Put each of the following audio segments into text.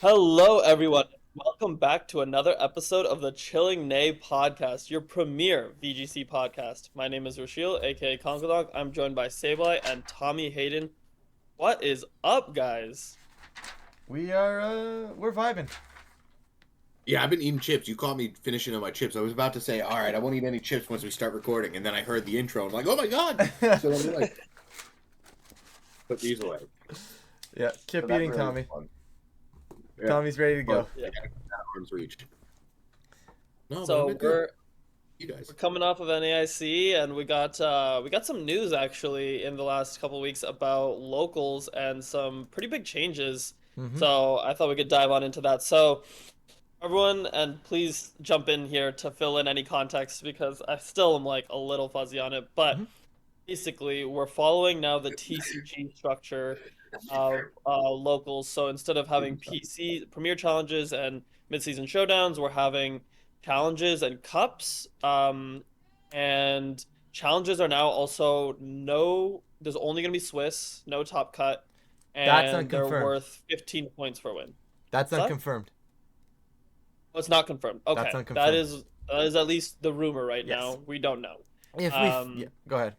Hello, everyone. Welcome back to another episode of the Chilling Neigh Podcast, your premier VGC podcast. My name is Roshil, aka Conkadog. I'm joined by Sableye and Tommy Hayden. What is up, guys? We're vibing. Yeah, I've been eating chips. You caught me finishing on my chips. I was about to say, all right, I won't eat any chips once we start recording. And then I heard the intro. I'm like, oh my God. So I'm like, put these away. Yeah, chip So eating really Tommy. fun. Yeah. Tommy's ready to go. Yeah. Arms reach. No, So but we're you guys. we're coming off of NAIC, and we got some news actually in the last couple weeks about locals and some pretty big changes. Mm-hmm. So I thought we could dive on into that. So everyone, and please jump in here to fill in any context because I still am like a little fuzzy on it. But Mm-hmm. basically, we're following now the TCG structure of locals. So instead of having PC Premier Challenges and mid-season showdowns, we're having challenges and cups. And challenges are now also no. There's only going to be Swiss, no top cut, That's and they're unconfirmed. worth 15 points for a win. That's What's that? unconfirmed. Oh, it's not confirmed. Okay, That's that unconfirmed. is at least the rumor right Yes. now. We don't know. If Um, yeah, go ahead.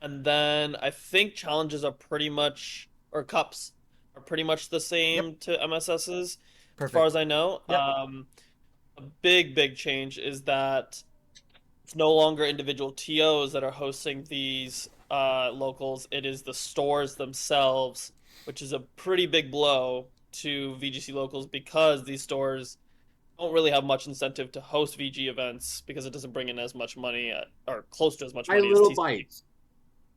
And then I think challenges are pretty much, or cups are pretty much the same to MSS's, as far Perfect. as I know. Yep. A big change is that it's no longer individual TOs that are hosting these locals. It is the stores themselves, which is a pretty big blow to VGC locals because these stores don't really have much incentive to host VG events because it doesn't bring in as much money or close to as much Buy money as little TCG. bites.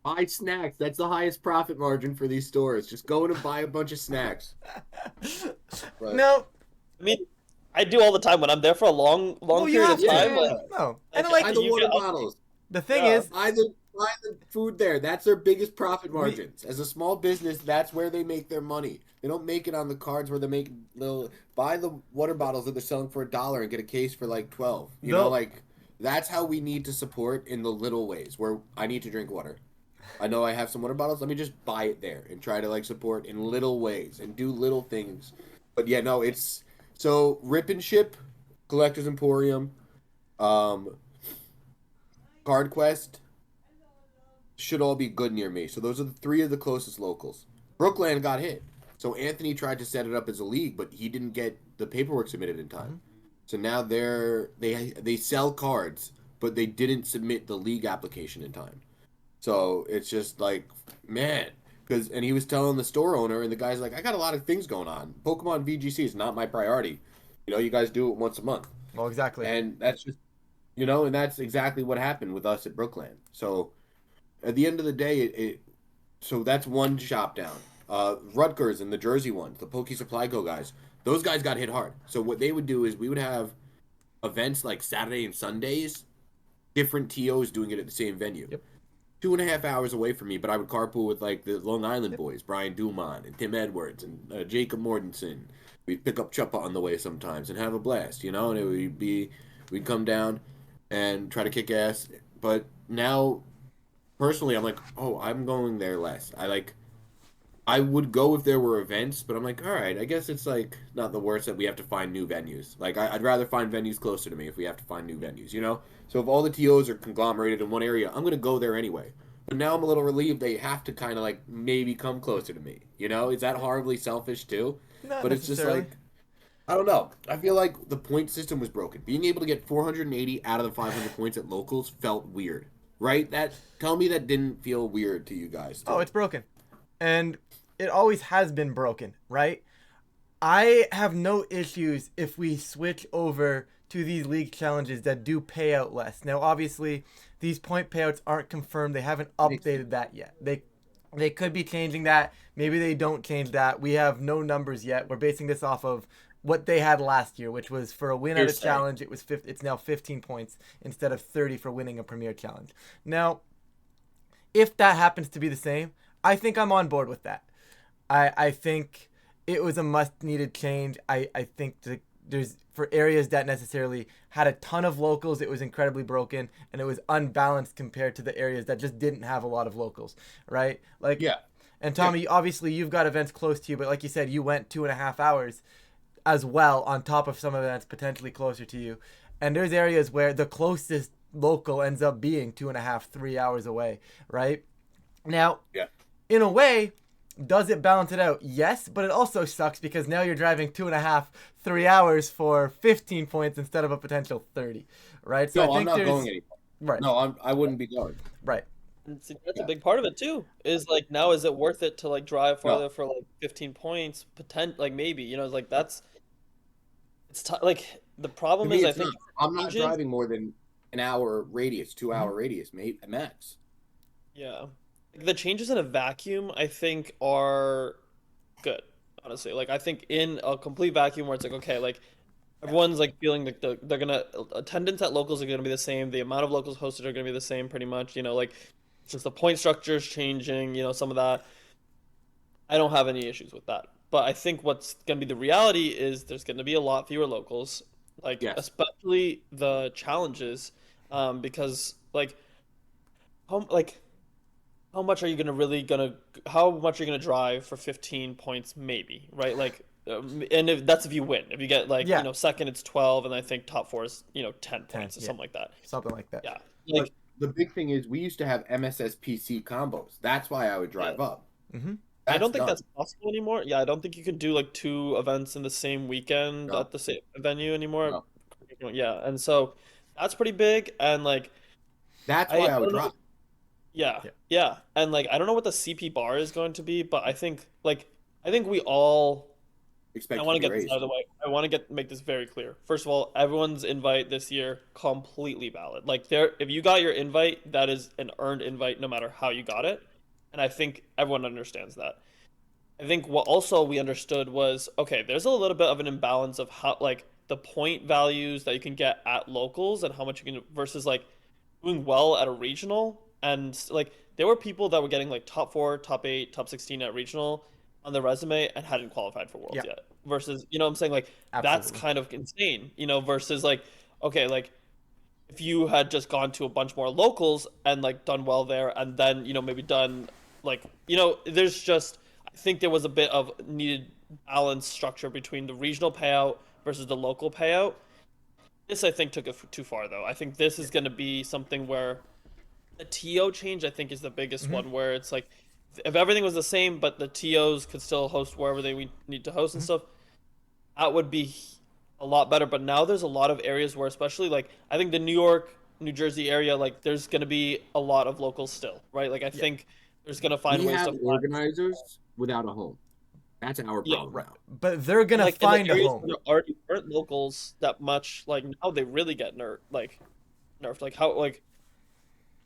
Buy snacks. That's the highest profit margin for these stores. Just go in and buy a bunch of snacks. Right. No. I mean, I do all the time when I'm there for a long Well, you period have of to. time. Yeah. Like, No. And like, like Buy the you water get- bottles. the thing Yeah. is, Buy the food there. That's their biggest profit margins. As a small business, that's where they make their money. They don't make it on the cards where they make little. Buy the water bottles that they're selling for $1 and get a case for like 12. You No. know, like that's how we need to support in the little ways. Where I need to drink water. I know I have some water bottles. Let me just buy it there and try to like support in little ways and do little things. But yeah, no, it's so Rip and Ship, Collector's Emporium, um, Card Quest should all be good near me. So those are the three of the closest locals. Brookland got hit. So Anthony tried to set it up as a league, but he didn't get the paperwork submitted in time. So now they sell cards, but they didn't submit the league application in time. So it's just like, man, and he was telling the store owner, and the guy's like, I got a lot of things going on. PokemonVGC is not my priority. You know, you guys do it once a month. well, exactly. And that's just, and that's exactly what happened with us at Brookland. So at the end of the day, so that's one shop down. Rutgers and the Jersey ones, the Poke Supply Co guys, those guys got hit hard. So what they would do is we would have events like Saturday and Sundays, different TOs doing it at the same venue. Yep. 2.5 hours away from me, but I would carpool with like the Long Island boys, Brian Dumont and Tim Edwards and Jacob Mortensen. We'd pick up Chuppa on the way sometimes and have a blast, and we'd come down and try to kick ass. But now, personally, I'm like, oh, I'm going there less. I would go if there were events, but I'm like, all right, I guess it's like not the worst that we have to find new venues. Like I'd rather find venues closer to me if we have to find new venues. So if all the TOs are conglomerated in one area, I'm gonna go there anyway. But now I'm a little relieved they have to kind of like maybe come closer to me. Is that horribly selfish too? Not But it's just necessarily. like, I don't know. I feel like the point system was broken. Being able to get 480 out of the 500 points at locals felt weird, right? Tell me that didn't feel weird to you guys. Too. Oh, it's broken. And it always has been broken, right? I have no issues if we switch over to these league challenges that do pay out less. Now, obviously, these point payouts aren't confirmed. They haven't updated that yet. They could be changing that. Maybe they don't change that. We have no numbers yet. We're basing this off of what they had last year, which was for a win at a Hearsay. challenge, it's now 15 points instead of 30 for winning a premier challenge. Now, if that happens to be the same, I think I'm on board with that. I think it was a must-needed change. I think there's for areas that necessarily had a ton of locals, it was incredibly broken, and it was unbalanced compared to the areas that just didn't have a lot of locals, right? Like, Yeah. And Tommy, obviously you've got events close to you, but like you said, you went 2.5 hours as well on top of some events potentially closer to you. And there's areas where the closest local ends up being 2.5, 3 hours away, right? Now, Yeah. in a way, does it balance it out? Yes, but it also sucks because now you're driving 2.5, 3 hours for 15 points instead of a potential 30, right? So No, I I'm think not there's going anymore. right, No, I wouldn't be going. right. And see, that's a Yeah. big part of it too. Is like now, is it worth it to like drive No. farther for like 15 points? Like maybe, like that's like the To problem me, is I it's think not. I'm not changes. driving more than an hour radius, 2 hour Mhm. radius, maybe max. Yeah, the changes in a vacuum I think are good. Honestly, like I think in a complete vacuum where it's like okay, like everyone's like feeling like they're gonna attendance at locals are gonna be the same. The amount of locals hosted are gonna be the same pretty much. Like just the point structure is changing. Some of that. I don't have any issues with that. But I think what's going to be the reality is there's going to be a lot fewer locals, like Yes. especially the challenges, because like how much are you gonna really gonna how much are you gonna drive for 15 points maybe, right? Like, and if you win, if you get like Yeah, second it's 12, and I think top four is 10 10, points or yeah, something like that. something like that. Yeah, But like the big thing is we used to have MSSPC combos. That's why I would yeah. drive up. Hmm. I That's don't think done. that's possible anymore. Yeah, I don't think you can do like two events in the same weekend No, at the same venue anymore. no. Yeah, and so that's pretty big. And like, That's I why I would don't know. drive. Yeah, Yeah. yeah, and like I don't know what the CP bar is going to be, but I think we all. I Expect it to want to be get this out of raised. the way. I want to make this very clear. First of all, everyone's invite this year completely valid. Like if you got your invite, that is an earned invite no matter how you got it. And I think everyone understands that. I think what also we understood was okay, there's a little bit of an imbalance of how like the point values that you can get at locals and how much you can versus like doing well at a regional. And like there were people that were getting like top 4, top 8, top 16 at regional on their resume and hadn't qualified for worlds Yeah, yet. Versus, what I'm saying, like that's absolutely. kind of insane, versus like okay, like if you had just gone to a bunch more locals and like done well there and then maybe done like there's just I think there was a bit of needed balance structure between the regional payout versus the local payout. This I think took it too far though. I think this Yeah. is going to be something where the TO change I think is the biggest Hmm. one where it's like if everything was the same but the TOs could still host wherever they need to host and Hmm. stuff, that would be a lot better. But now there's a lot of areas where, especially like I think the New York, New Jersey area, like there's gonna be a lot of locals still, right? Like I Yeah, think there's gonna find We ways have to find, organizers without a home. That's our yeah, problem right. now. But they're and gonna like in the find a areas home. where there already aren't locals that much, like now they really get nerfed. Like how like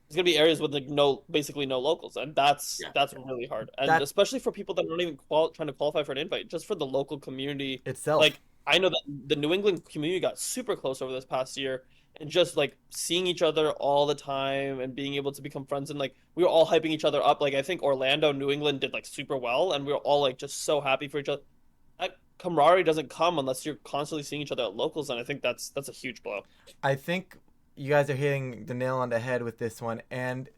there's gonna be areas with like basically no locals, and that's Yeah. that's really hard, and That especially for people that aren't even trying to qualify for an invite, just for the local community. itself. Like I know that the New England community got super close over this past year, and just like seeing each other all the time and being able to become friends, and like we were all hyping each other up. Like I think Orlando, New England did like super well, and we were all like just so happy for each other. That camaraderie doesn't come unless you're constantly seeing each other at locals, and I think that's a huge blow. I think you guys are hitting the nail on the head with this one, and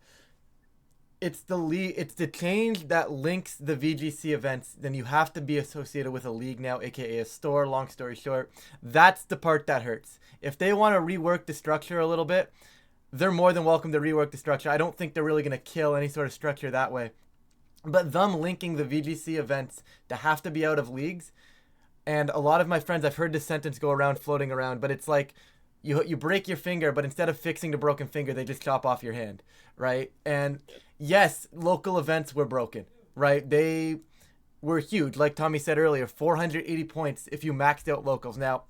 it's the change that links the VGC events. Then you have to be associated with a league now, aka a store. Long story short, that's the part that hurts. If they want to rework the structure a little bit, they're more than welcome to rework the structure. I don't think they're really gonna kill any sort of structure that way. But them linking the VGC events to have to be out of leagues, and a lot of my friends, I've heard this sentence go around, floating around, but it's like you break your finger, but instead of fixing the broken finger, they just chop off your hand, right? And yes, local events were broken, right? They were huge, like Tommy said earlier, 480 points if you maxed out locals. Now,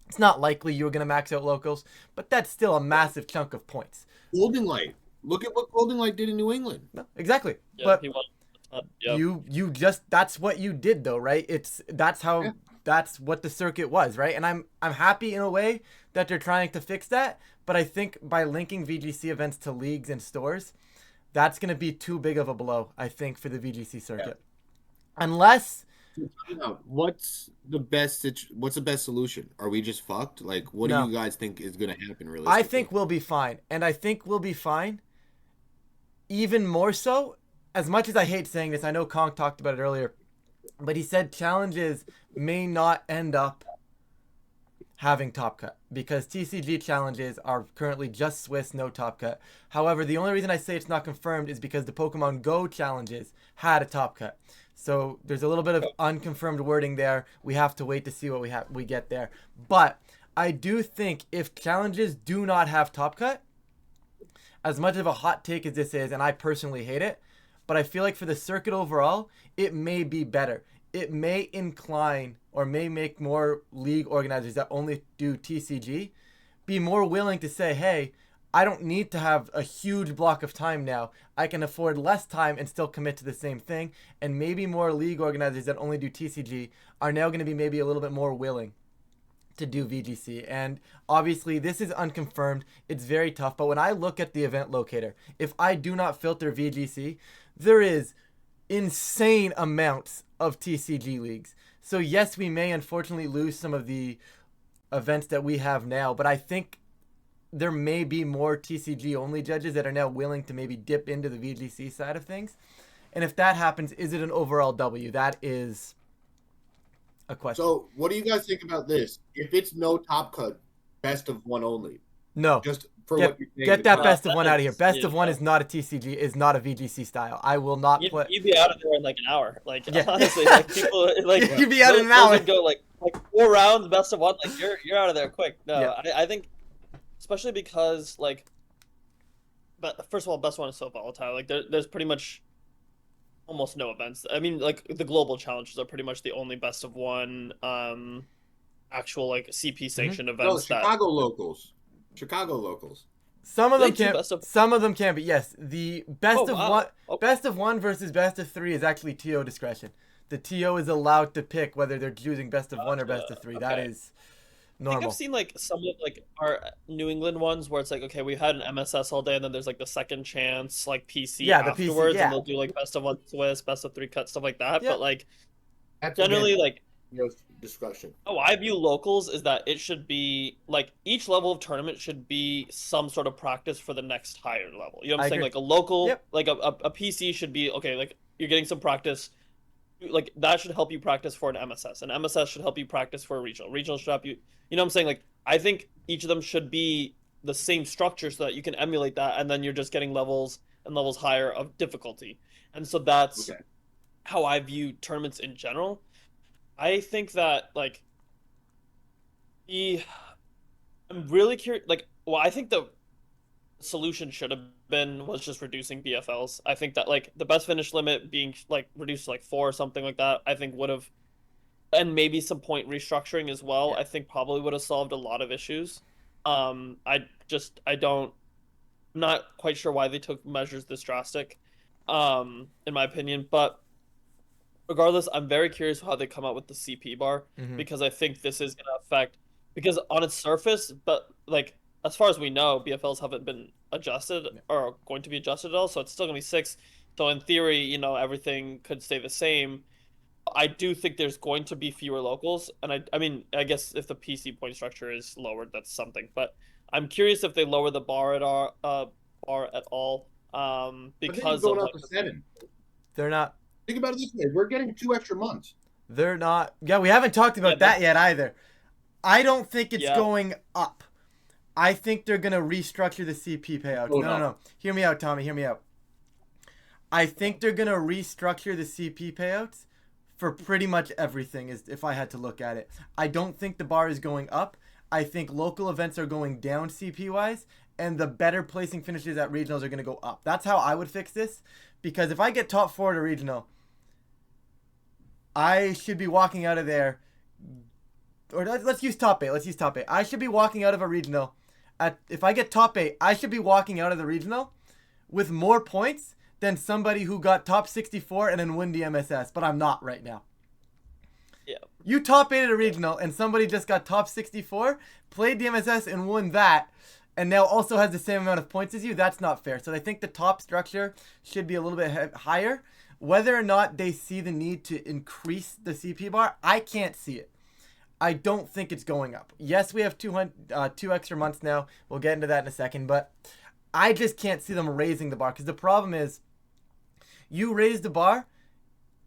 it's not likely you were gonna max out locals, but that's still a massive chunk of points. Golden Light. Look at what Golden Light did in New England. No, exactly. Yeah, But he won a ton. Yeah. you just that's what you did though, right? That's Yeah. how that's what the circuit was, right? And I'm happy in a way that they're trying to fix that, but I think by linking VGC events to leagues and stores, that's going to be too big of a blow, I think, for the VGC circuit. Unless What's the best solution? Are we just fucked? Like, what do no, you guys think is going to happen I realistically? think we'll be fine. And I think we'll be fine even more so as much as I hate saying this, I know Kong talked about it earlier, but he said challenges may not end up having top cut because TCG challenges are currently just Swiss, no top cut. However, the only reason I say it's not confirmed is because the Pokemon Go challenges had a top cut. So there's a little bit of unconfirmed wording there. We have to wait to see what we get there. But I do think if challenges do not have top cut, as much of a hot take as this is, and I personally hate it, but I feel like for the circuit overall, it may be better. It may incline or may make more league organizers that only do TCG be more willing to say, hey, I don't need to have a huge block of time now. I can afford less time and still commit to the same thing. And maybe more league organizers that only do TCG are now going to be maybe a little bit more willing to do VGC. And obviously this is unconfirmed. It's very tough. But when I look at the event locator, if I do not filter VGC, there is insane amounts of TCG leagues. So yes, we may unfortunately lose some of the events that we have now, but I think there may be more TCG only judges that are now willing to maybe dip into the VGC side of things. And if that happens, is it an overall W? That is a question. So, what do you guys think about this? If it's no top cut, best of one only. No. Just for Get, what you're saying. get that best of one out of here. is- Best of yeah. one is not a TCG, is not a VGC style. I will not play. You'd be out of there in like an hour. Like Yeah. honestly, like people like You'd be out in an those hour. would go like 4 rounds, best of one. Like you're out of there quick. No, Yeah. I think especially because like, but first of all, best one is so volatile. Like there's pretty much almost no events. I mean, like the global challenges are pretty much the only best of one actual like CP sanctioned No, events that. Chicago locals. Chicago locals. Some of them They do can. best of- Some of them can, but yes, the best Oh, of wow. one, Okay. best of one versus best of three is actually TO discretion. The TO is allowed to pick whether they're choosing best of one or best of three. That Okay. is I think normal. I've seen like some of like our New England ones where it's like, okay, we had an MSS all day, and then there's like the second chance like PC Yeah, the PC, afterwards, yeah. and they'll do like best of one Swiss, best of three cut, stuff like that. Yeah. But like That's generally, again, like discussion. how I view locals is that it should be like each level of tournament should be some sort of practice for the next higher level. You know what I I'm saying? agree. Like a local, Yep. like a PC should be okay. Like you're getting some practice. Like that should help you practice for an MSS. An MSS should help you practice for a regional. Regional should help you. You know what I'm saying? Like I think each of them should be the same structure so that you can emulate that, and then you're just getting levels and levels higher of difficulty. And so that's Okay. how I view tournaments in general. I think that like I'm really curious. Like, well, I think the solution should have been was just reducing BFLs. I think that like the best finish limit being like reduced to like 4 or something like that, I think would have, and maybe some point restructuring as well. Yeah. I think probably would have solved a lot of issues. I don't, I'm not quite sure why they took measures this drastic, in my opinion. But regardless, I'm very curious how they come out with the CP bar Mhm. because I think this is gonna affect because on its surface, but like as far as we know, BFLs haven't been adjusted or going to be adjusted at all, so it's still gonna be 6. So in theory, you know, everything could stay the same. I do think there's going to be fewer locals, and I mean, I guess if the PC point structure is lowered, that's something. But I'm curious if they lower the bar at all, because going of up like, to 7. They're not. Think about it this way: we're getting 2 extra months. They're not. Yeah, we haven't talked about Yeah, that yet either. I don't think it's Yeah. going up. I think they're gonna restructure the CP payouts. Oh, No. Hear me out, Tommy. Hear me out. I think they're gonna restructure the CP payouts for pretty much everything. Is if I had to look at it, I don't think the bar is going up. I think local events are going down CP wise, and the better placing finishes at regionals are gonna go up. That's how I would fix this, because if I get top 4 at a regional, I should be walking out of there. Or let's use top 8. Let's use top 8. I should be walking out of a regional. If I get top 8, I should be walking out of the regional with more points than somebody who got top 64 and then win the MSS. But I'm not right now. yeah. You top 8 at a regional and somebody just got top 64, played the MSS and won that, and now also has the same amount of points as you. That's not fair. So I think the top structure should be a little bit higher. Whether or not they see the need to increase the CP bar, I can't see it. I don't think it's going up. Yes, we have 2 extra months now. We'll get into that in a second, but I just can't see them raising the bar, because the problem is You raise the bar,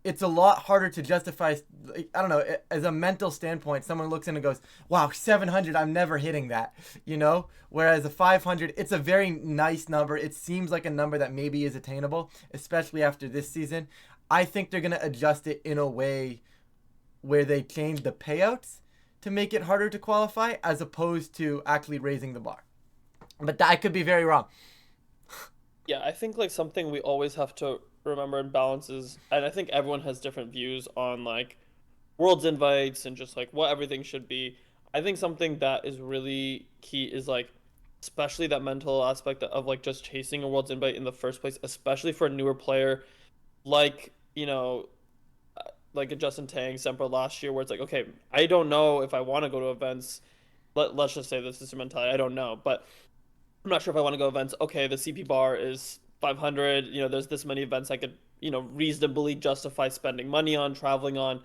it's a lot harder to justify. Like, I don't know, as a mental standpoint, someone looks in and goes, wow, 700, I'm never hitting that, you know? Whereas a 500, it's a very nice number. It seems like a number that maybe is attainable, especially after this season. I think they're going to adjust it in a way where they change the payouts to make it harder to qualify as opposed to actually raising the bar. But I could be very wrong. Yeah, I think like something we always have to remember and balance is, and I think everyone has different views on like world's invites and just like what everything should be. I think something that is really key is like, especially that mental aspect of like just chasing a world's invite in the first place, especially for a newer player like, like a Justin Tang, Sempra last year, where it's like, okay, I don't know if I want to go to events. Let's just say this is your mentality. I don't know, but I'm not sure if I want to go events. Okay, the CP bar is 500. There's this many events I could, reasonably justify spending money on, traveling on.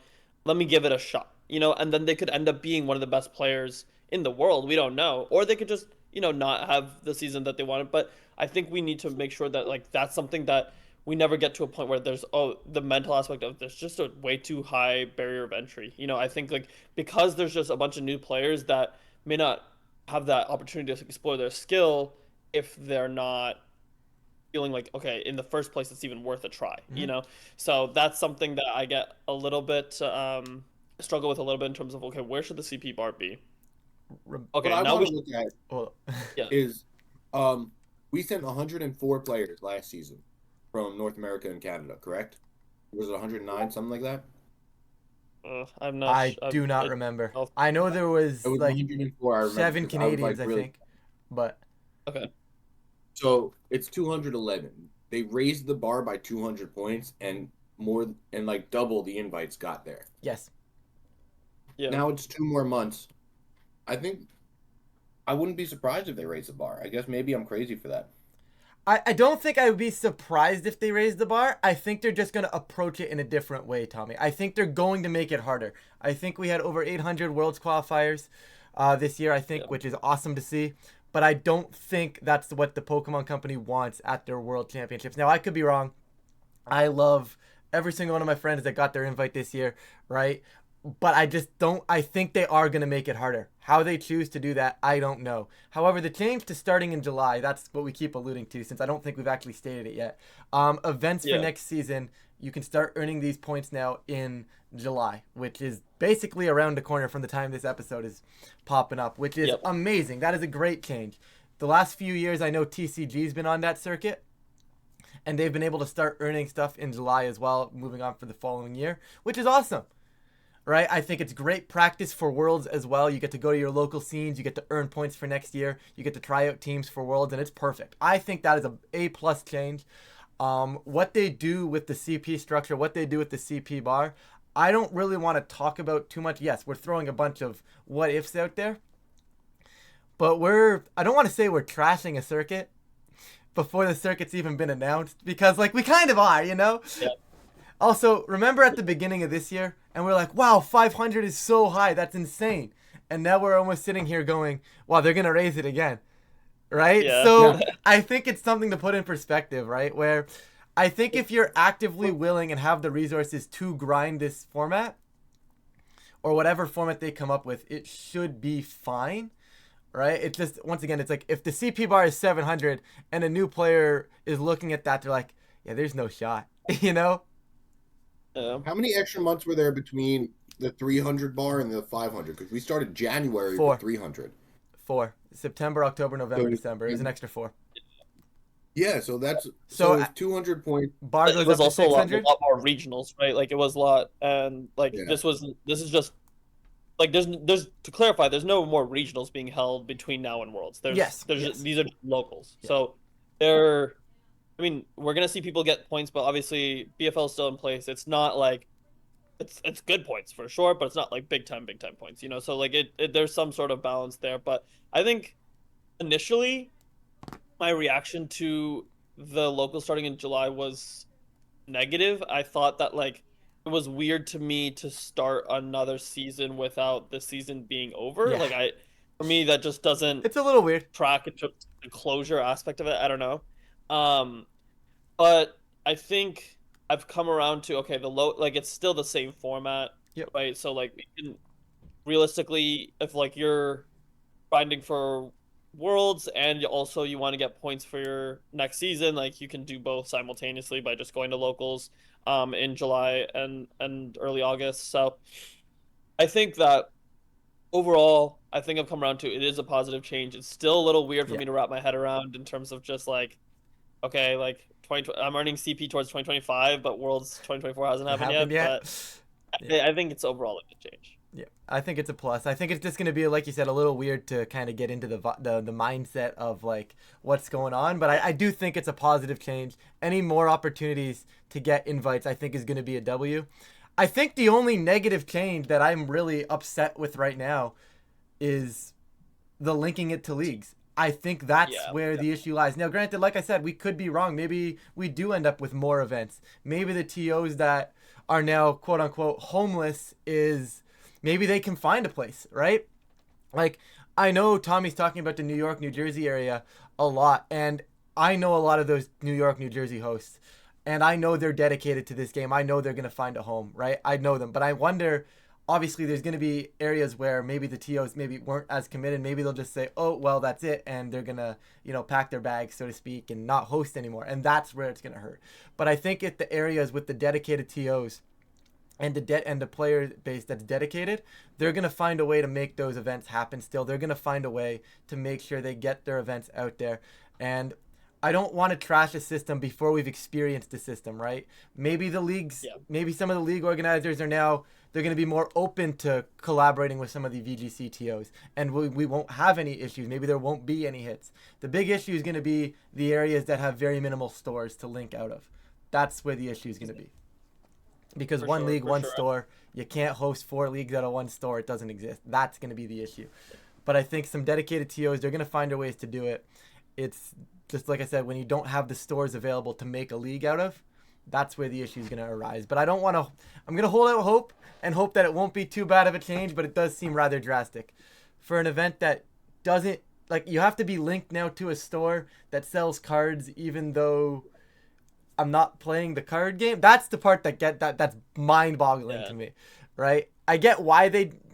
Let me give it a shot. And then they could end up being one of the best players in the world. We don't know. Or they could just, not have the season that they wanted. But I think we need to make sure that like that's something that we never get to a point where there's the mental aspect of there's just a way too high barrier of entry. I think like because there's just a bunch of new players that may not have that opportunity to explore their skill if they're not feeling like okay in the first place it's even worth a try, so that's something that I get a little bit struggle with a little bit in terms of okay, where should the CP bar be? What Okay, I now want we to look at Well, yeah. is we sent 104 players last season from North America and Canada, correct? Was it 109, something like that? I'm not I do not remember. I know there It was was like 104, I remember, seven because I was like Canadians, I really. think. But okay. So it's 211. They raised the bar by 200 points and more, and like double the invites got there. yes. Yeah. Now it's 2 more months. I think I wouldn't be surprised if they raise the bar. I guess maybe I'm crazy for that. I don't think I would be surprised if they raise the bar. I think they're just going to approach it in a different way, Tommy. I think they're going to make it harder. I think we had over 800 Worlds qualifiers this year, I think, Yeah. which is awesome to see. But I don't think that's what the Pokemon Company wants at their World Championships. Now, I could be wrong. I love every single one of my friends that got their invite this year, right? But I just don't. I think they are going to make it harder. How they choose to do that, I don't know. However, the change to starting in July, that's what we keep alluding to since I don't think we've actually stated it yet. Events for Yeah. next season, you can start earning these points now in July, which is basically around the corner from the time this episode is popping up, which is Yep. amazing. That is a great change. The last few years, I know TCG's been on that circuit and they've been able to start earning stuff in July as well, moving on for the following year, which is awesome. Right? I think it's great practice for Worlds as well. You get to go to your local scenes, you get to earn points for next year, you get to try out teams for Worlds, and it's perfect. I think that is a plus change. What they do with the CP structure, what they do with the CP bar, I don't really want to talk about too much. Yes, we're throwing a bunch of what ifs out there, but I don't want to say we're trashing a circuit before the circuit's even been announced because like we kind of are, you know? Yeah. Also, remember at the beginning of this year, and we're like, wow, 500 is so high. That's insane. And now we're almost sitting here going, wow, they're going to raise it again. Right? Yeah. So Yeah. I think it's something to put in perspective, right? Where I think if you're actively willing and have the resources to grind this format, or whatever format they come up with, it should be fine. Right? It's just, once again, it's like if the CP bar is 700 and a new player is looking at that, they're like, yeah, there's no shot. You know? Yeah. How many extra months were there between the 300 bar and the 500? Because we started January Four. with 300. 4. September, October, November, So- December. It was an extra 4. Yeah, so that's So, so it's 200 points. Bar It goes was up to also a lot 600. more regionals, right? Like it was a lot, and like Yeah. this is just like there's to clarify, there's no more regionals being held between now and Worlds. Yes, There's yes. these are just locals. Yeah. So they're, I mean, we're gonna see people get points, but obviously BFL is still in place. It's not like it's good points for sure, but it's not like big time points, So like there's some sort of balance there, but I think initially my reaction to the local starting in July was negative. I thought that like it was weird to me to start another season without the season being over. Yeah. Like for me that just doesn't It's a little weird. track into the closure aspect of it. I don't know. But I think I've come around to okay, the low like it's still the same format, Yep. right? So like we can realistically, if like you're grinding for worlds and also you want to get points for your next season, like you can do both simultaneously by just going to locals in July and early August. So I think that overall, I think I've come around to it is a positive change. It's still a little weird for Yeah. me to wrap my head around in terms of just like okay, like 20 I'm earning CP towards 2025, but Worlds 2024 hasn't It happened happened yet, yet? but Yeah. I think it's overall a good change. Yeah, I think it's a plus. I think it's just gonna be like you said, a little weird to kind of get into the mindset of like what's going on. But I do think it's a positive change. Any more opportunities to get invites, I think, is gonna be a W. I think the only negative change that I'm really upset with right now is the linking it to leagues. I think that's Yeah. where the issue lies. Now, granted, like I said, we could be wrong. Maybe we do end up with more events. Maybe the TOs that are now quote unquote homeless is maybe they can find a place, right? Like I know Tommy's talking about the New York, New Jersey area a lot, and I know a lot of those New York, New Jersey hosts, and I know they're dedicated to this game. I know they're gonna find a home, right? I know them, but I wonder. Obviously, there's going to be areas where maybe the TOs maybe weren't as committed. Maybe they'll just say, "Oh, well, that's it," and they're gonna, pack their bags, so to speak, and not host anymore. And that's where it's gonna hurt. But I think if the areas with the dedicated TOs and the player base that's dedicated, they're gonna find a way to make those events happen. Still, they're gonna find a way to make sure they get their events out there. And I don't want to trash a system before we've experienced the system, right? Maybe the leagues, Yeah. maybe some of the league organizers are now they're going to be more open to collaborating with some of the VGC TOs, and we won't have any issues. Maybe there won't be any hits. The big issue is going to be the areas that have very minimal stores to link out of. That's where the issue is going to be. Because one league, For one sure. store, you can't host 4 leagues out of one store. It doesn't exist. That's going to be the issue. But I think some dedicated TOs, they're going to find their ways to do it. It's just like I said, when you don't have the stores available to make a league out of, that's where the issue is going to arise. But I don't want to. I'm going to hold out hope and hope that it won't be too bad of a change, but it does seem rather drastic for an event that doesn't like you have to be linked now to a store that sells cards, even though I'm not playing the card game. That's the part that's mind-boggling Yeah. to me, right? I get why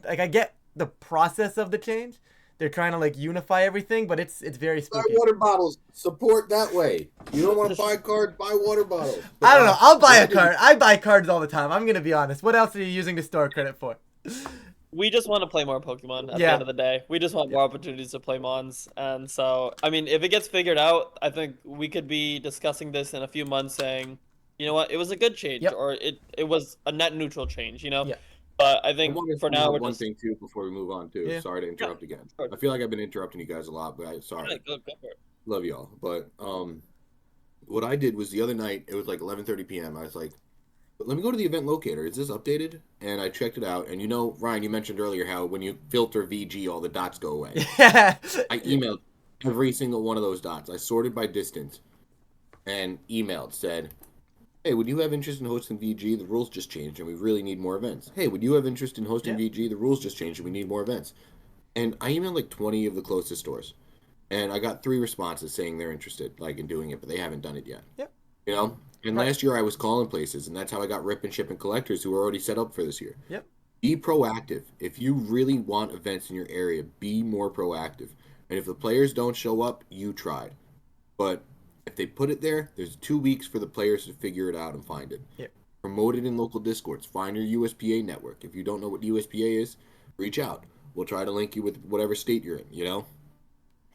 I get the process of the change. They're trying to like unify everything, but it's very Buy spooky. water bottles. Support that way. You don't want to buy cards, buy water bottles. I don't know. I'll buy a card. I buy cards all the time. I'm gonna be honest. What else are you using the store credit for? We just want to play more Pokemon at the Yeah. end of the day. We just want more opportunities to play Mons. And so, I mean, if it gets figured out, I think we could be discussing this in a few months saying, you know what, it was a good change Yep. or it was a net neutral change, you know? Yeah. But I I think want to for point now out we're one just thing too before we move on too. Yeah. Sorry to interrupt again. sure. I feel like I've been interrupting you guys a lot, but sorry. Yeah, go for it. Love y'all. But what I did was the other night, it was like 11:30 p.m. I was like, let me go to the event locator. Is this updated? And I checked it out. And you know, Ryan, you mentioned earlier how when you filter VG, all the dots go away. Yeah. I emailed every single one of those dots. I sorted by distance and emailed, said, hey, would you have interest in hosting VG? The rules just changed and we really need more events. Hey, would you have interest in hosting VG? The rules just changed and we need more events. And I emailed like 20 of the closest stores. And I got 3 responses saying they're interested, like in doing it, but they haven't done it yet. Yep. You know? And Right. last year I was calling places, and that's how I got Rip and Ship and Collectors who are already set up for this year. Yep. Be proactive. If you really want events in your area, be more proactive. And if the players don't show up, you tried. But if they put it there, there's 2 weeks for the players to figure it out and find it. Yep. Promote it in local Discords. Find your USPA network. If you don't know what USPA is, reach out. We'll try to link you with whatever state you're in, you know?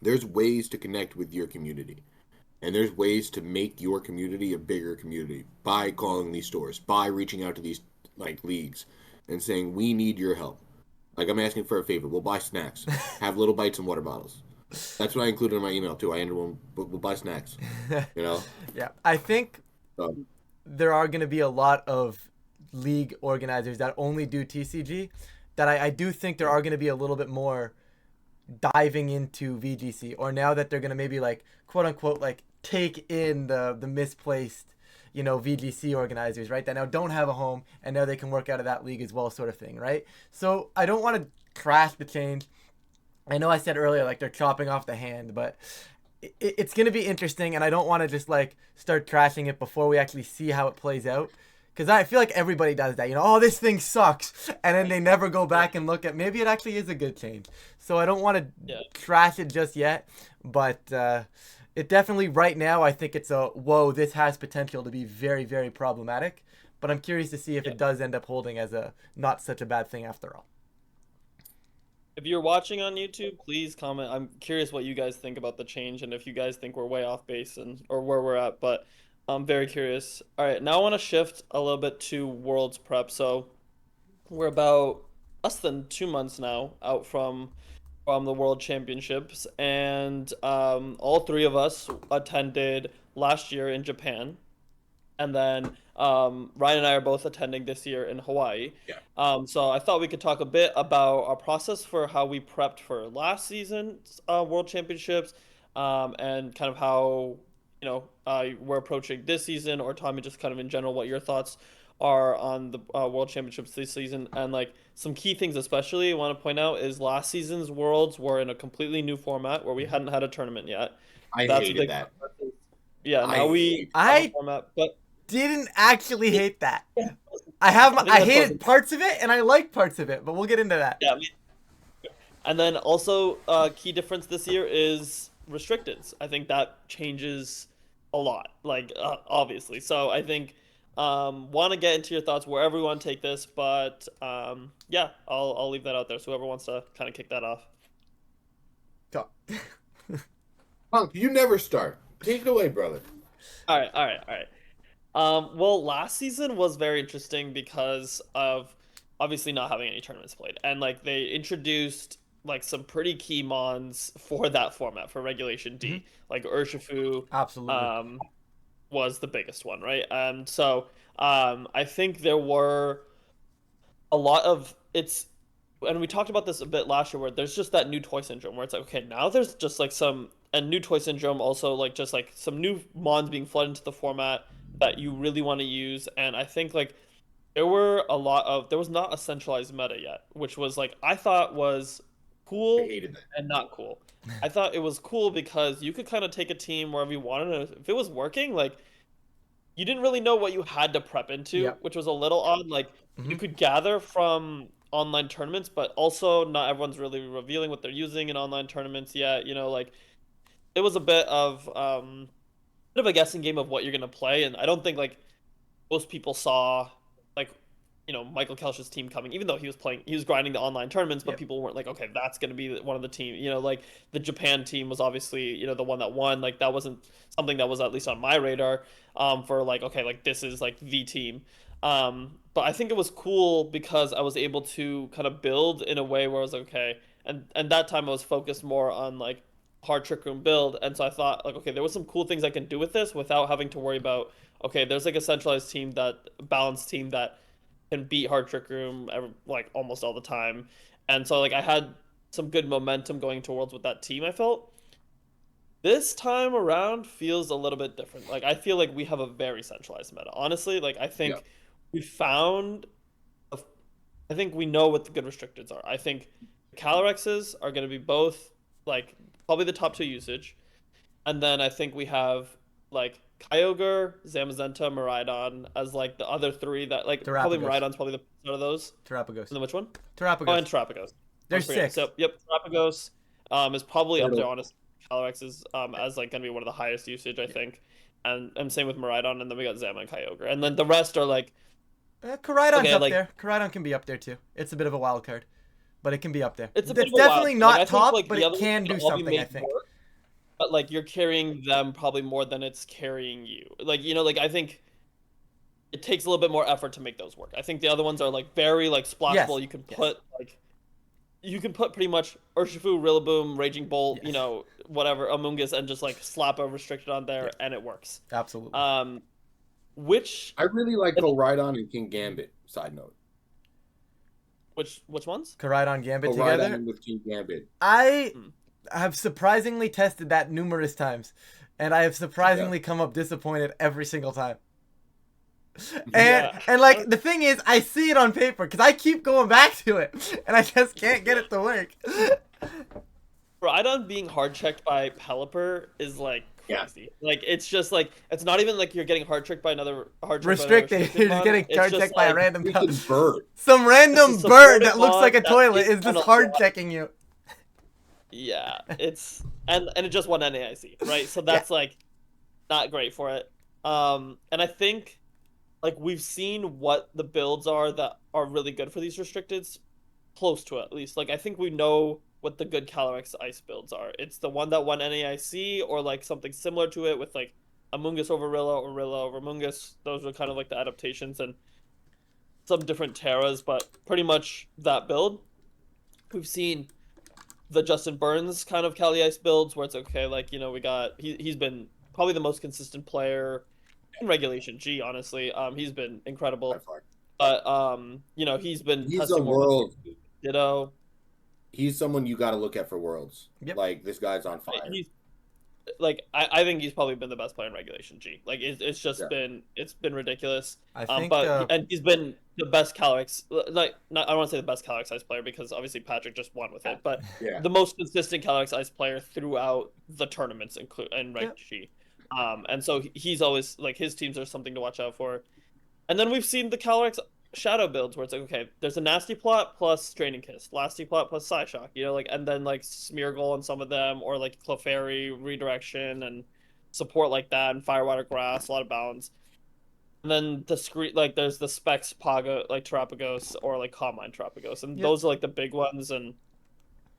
There's ways to connect with your community. And there's ways to make your community a bigger community by calling these stores, by reaching out to these like leagues and saying, we need your help. Like I'm asking for a favor. We'll buy snacks. Have little bites and water bottles. That's what I included in my email too. I ended one, we'll buy snacks. You know? Yeah. I think So, there are going to be a lot of league organizers that only do TCG that I do think there are going to be a little bit more diving into VGC, or now that they're going to maybe like quote unquote like take in the misplaced VGC organizers, right, that now don't have a home and now they can work out of that league as well, sort of thing, right? So I don't want to trash the change. I know I said earlier like they're chopping off the hand, but it's going to be interesting, and I don't want to just like start trashing it before we actually see how it plays out. Because I feel like everybody does that, oh, this thing sucks, and then they never go back and look at maybe it actually is a good change. So I don't want to trash it just yet, but it definitely right now I think it's a whoa. This has potential to be very, very problematic. But I'm curious to see if it does end up holding as a not such a bad thing after all. If you're watching on YouTube, please comment. I'm curious what you guys think about the change and if you guys think we're way off base and or where we're at, but I'm very curious. All right, now I want to shift a little bit to Worlds prep. So we're about less than 2 months now out from the World Championships, and all three of us attended last year in Japan, and then Ryan and I are both attending this year in Hawaii. Yeah. So I thought we could talk a bit about our process for how we prepped for last season's World Championships, and kind of how we're approaching this season, or Tommy, just kind of in general, what your thoughts are on the World Championships this season, and like some key things especially I want to point out is last season's Worlds were in a completely new format where we hadn't had a tournament yet. I That's a hated big that. yeah, now we have a format, but didn't actually hate that. I hated parts of it and I like parts of it, but we'll get into that. Yeah, and then also key difference this year is restricteds. I think that changes a lot, like obviously. So I think want to get into your thoughts wherever you want to take this, but yeah, I'll leave that out there. So whoever wants to kind of kick that off. Punk, you never start. Take it away, brother. All right. Well, last season was very interesting because of obviously not having any tournaments played, and like they introduced like some pretty key mons for that format for Regulation D, like Urshifu. Absolutely. Was the biggest one, right? And so I think there were a lot of and we talked about this a bit last year, where there's just that new toy syndrome, where it's like, okay, now there's just like and new toy syndrome, also like just like some new mons being flooded into the format that you really want to use, and I think like there was not a centralized meta yet, which was like I thought was cool and not cool. I thought it was cool because you could kind of take a team wherever you wanted, and if it was working, like you didn't really know what you had to prep into, which was a little odd. Like you could gather from online tournaments, but also not everyone's really revealing what they're using in online tournaments yet. Like it was a bit of a guessing game of what you're gonna play, and I don't think like most people saw like Michael Kelch's team coming, even though he was grinding the online tournaments, but people weren't like, okay, that's going to be one of the team. Like the Japan team was obviously the one that won. Like that wasn't something that was at least on my radar for like, okay, like this is like the team. But I think it was cool because I was able to kind of build in a way where I was like, okay, and that time I was focused more on like hard trick room build, and so I thought like, okay, there was some cool things I can do with this without having to worry about, okay, there's like a centralized team, that balanced team that can beat hard trick room like almost all the time, and so like I had some good momentum going towards with that team. I felt this time around feels a little bit different. Like I feel like we have a very centralized meta, honestly. Like I think we found I think we know what the good restricteds are. I think Calorexes are going to be both like probably the top 2 usage, and then I think we have like Kyogre, Zamazenta, Miraidon as like the other 3 that like probably Miraidon's probably the out of those. Terapagos. And then which one? Terapagos. Oh, and Terapagos. There's 6. So yep, Terapagos is probably up there, honestly. Calyrex is as like gonna be one of the highest usage, I think. And same with Miraidon, and then we got Zama and Kyogre. And then the rest are like Koraidon's up there. Koraidon can be up there too. It's a bit of a wild card, but it can be up there. It's definitely not top, but it can do something, I think. But like you're carrying them probably more than it's carrying you. Like like I think it takes a little bit more effort to make those work. I think the other ones are like very like splashable. You can put pretty much Urshifu, Rillaboom, Raging Bolt, whatever, Amoonguss, and just like slap a restricted on there, and it works. Absolutely. Which I really like Koraidon and King Gambit. Side note. Which ones? Koraidon, Gambit Koraidon together. With King Gambit. I have surprisingly tested that numerous times, and I have surprisingly come up disappointed every single time. And like the thing is, I see it on paper because I keep going back to it, and I just can't get it to work. Rhydon being hard checked by Pelipper is like Yeah. crazy. Like it's just like it's not even like you're getting hard checked by another Restricted. restricted You're just mon. getting It's card just checked by a like random Freaking bird. some it's a random bird supporting that looks like a mon that toilet is is just gonna hard block. checking you. Yeah, it's and it just won NAIC, right? So Yeah. that's like not great for it. And I think like we've seen what the builds are that are really good for these restricteds, close to it at least. Like I think we know what the good Calyrex ice builds are. It's the one that won NAIC or like something similar to it with like Amoonguss over Rilla or Rilla over Amoonguss. Those were kind of like the adaptations and some different Terras, but pretty much that build. We've seen the Justin Burns kind of Cali Ice builds where it's okay, like, you know, he's been probably the most consistent player in Regulation G, honestly. He's been By incredible. far. But you know, he's been He's a testing more world. Ditto. He's someone you got to look at for Worlds. Yep. Like this guy's on fire. He's like I think he's probably been the best player in Regulation G. Like it's just been ridiculous. I think And he's been the best Calyrex. Like not, I don't want to say the best Calyrex Ice player because obviously Patrick just won with it, but Yeah. the most consistent Calyrex Ice player throughout the tournaments in Reg G. And so he's always like his teams are something to watch out for. And then we've seen the Calyrex Shadow builds where it's like, okay, there's a Nasty Plot plus Straining Kiss, Nasty Plot plus Psyshock, you know, like, and then like Smeargle on some of them, or like Clefairy, Redirection, and support like that, and Firewater Grass, a lot of balance. And then the screen, like, there's the Specs Pago, like Terapagos, or like Combine Terapagos, and those are like the big ones. And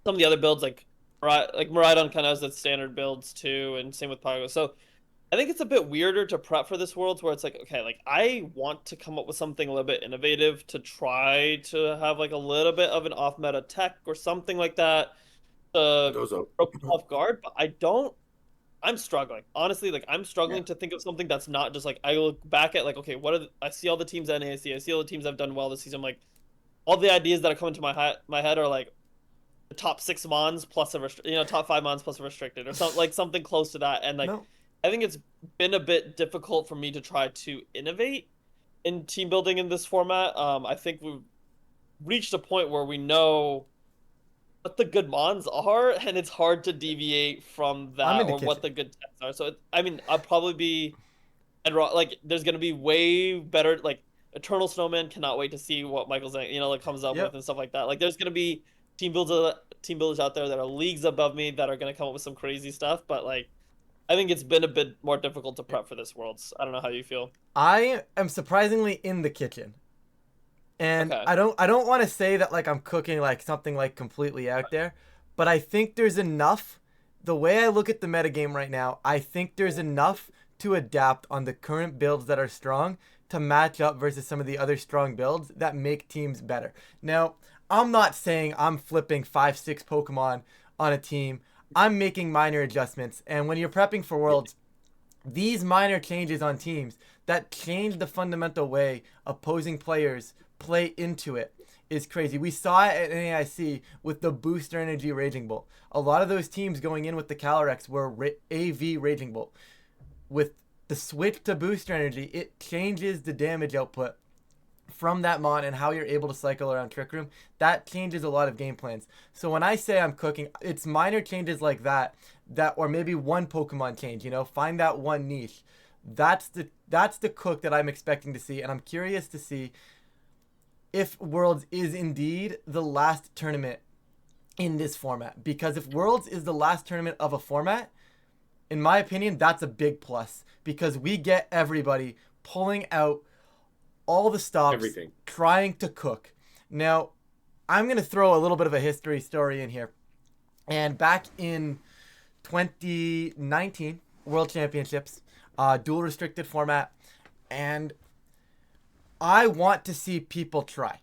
some of the other builds, like Miraidon kind of has that standard builds too, and same with Pago. So I think it's a bit weirder to prep for this Worlds where it's like, okay, like I want to come up with something a little bit innovative to try to have like a little bit of an off-meta tech or something like that to throw people off guard, but I'm struggling. Honestly, like I'm struggling to think of something that's not just like I look back at like, okay, I see all the teams at NAIC, I see all the teams I've done well this season. I'm like, all the ideas that are coming to my head are like the top 6 mons plus top 5 mons plus a restricted or something, like something close to that. And like I think it's been a bit difficult for me to try to innovate in team building in this format. I think we've reached a point where we know what the good mons are, and it's hard to deviate from that or what the good techs are. So, I mean, I'll probably be... like, there's going to be way better... Like, Eternal Snowman cannot wait to see what Michael's, like, comes up with and stuff like that. Like, there's going to be team builders out there that are leagues above me that are going to come up with some crazy stuff, but, like, I think it's been a bit more difficult to prep for this Worlds. I don't know how you feel. I am surprisingly in the kitchen. And I don't want to say that like I'm cooking like something like completely out there, but I think there's enough. The way I look at the metagame right now, I think there's enough to adapt on the current builds that are strong to match up versus some of the other strong builds that make teams better. Now, I'm not saying I'm flipping 5-6 Pokemon on a team. I'm making minor adjustments, and when you're prepping for Worlds, these minor changes on teams that change the fundamental way opposing players play into it is crazy. We saw it at NAIC with the Booster Energy Raging Bolt. A lot of those teams going in with the Calyrex were AV Raging Bolt. With the switch to Booster Energy, it changes the damage output from that mon and how you're able to cycle around Trick Room. That changes a lot of game plans. So when I say I'm cooking, it's minor changes like that or maybe one Pokemon change, find that one niche. That's the cook that I'm expecting to see, and I'm curious to see if Worlds is indeed the last tournament in this format. Because if Worlds is the last tournament of a format, in my opinion, that's a big plus, because we get everybody pulling out all the stops, trying to cook. Now, I'm going to throw a little bit of a history story in here. And back in 2019 World Championships, dual restricted format, and I want to see people try.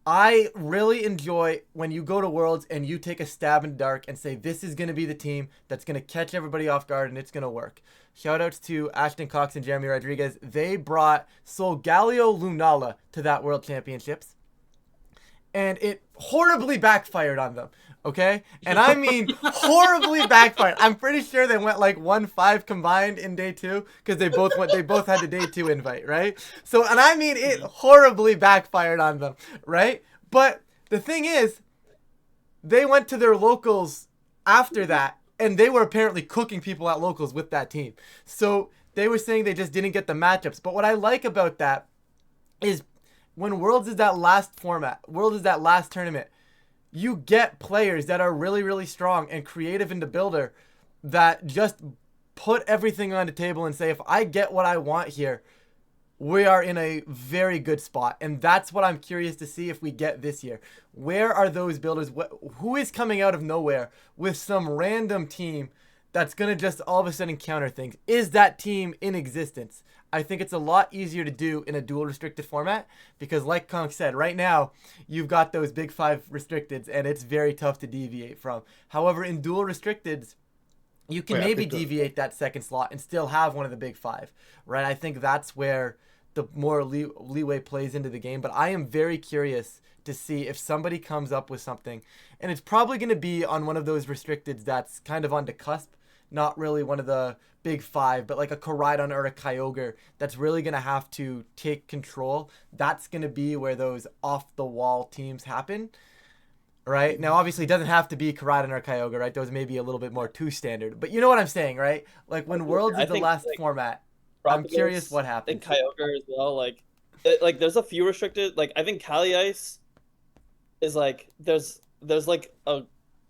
I really enjoy when you go to Worlds and you take a stab in the dark and say, this is going to be the team that's going to catch everybody off guard and it's going to work. Shoutouts to Ashton Cox and Jeremy Rodriguez. They brought Solgaleo Lunala to that World Championships, and it horribly backfired on them. Okay? And I mean horribly backfired. I'm pretty sure they went like 1-5 combined in day 2 because they both had the day 2 invite, right? So, and I mean it horribly backfired on them, right? But the thing is, they went to their locals after that, and they were apparently cooking people at locals with that team. So they were saying they just didn't get the matchups. But what I like about that is when Worlds is that last format, Worlds is that last tournament, you get players that are really, really strong and creative in the builder that just put everything on the table and say, if I get what I want here, we are in a very good spot. And that's what I'm curious to see if we get this year. Where are those builders? Who is coming out of nowhere with some random team that's going to just all of a sudden counter things? Is that team in existence? I think it's a lot easier to do in a dual restricted format because, like Conk said, right now you've got those big 5 restricteds and it's very tough to deviate from. However, in dual restricteds, you can maybe deviate that second slot and still have one of the big 5, right? I think that's where the more leeway plays into the game. But I am very curious to see if somebody comes up with something. And it's probably going to be on one of those restricteds that's kind of on the cusp. Not really one of the big 5, but like a Koraidon or a Kyogre that's really going to have to take control. That's going to be where those off-the-wall teams happen. Right? Now, obviously, it doesn't have to be Koraidon or Kyogre, right? Those may be a little bit more too standard. But you know what I'm saying, right? Like, when Worlds is the last format, I'm curious what happens. I think Kyogre as well. Like there's a few restricted. Like I think Kali Ice is like there's like a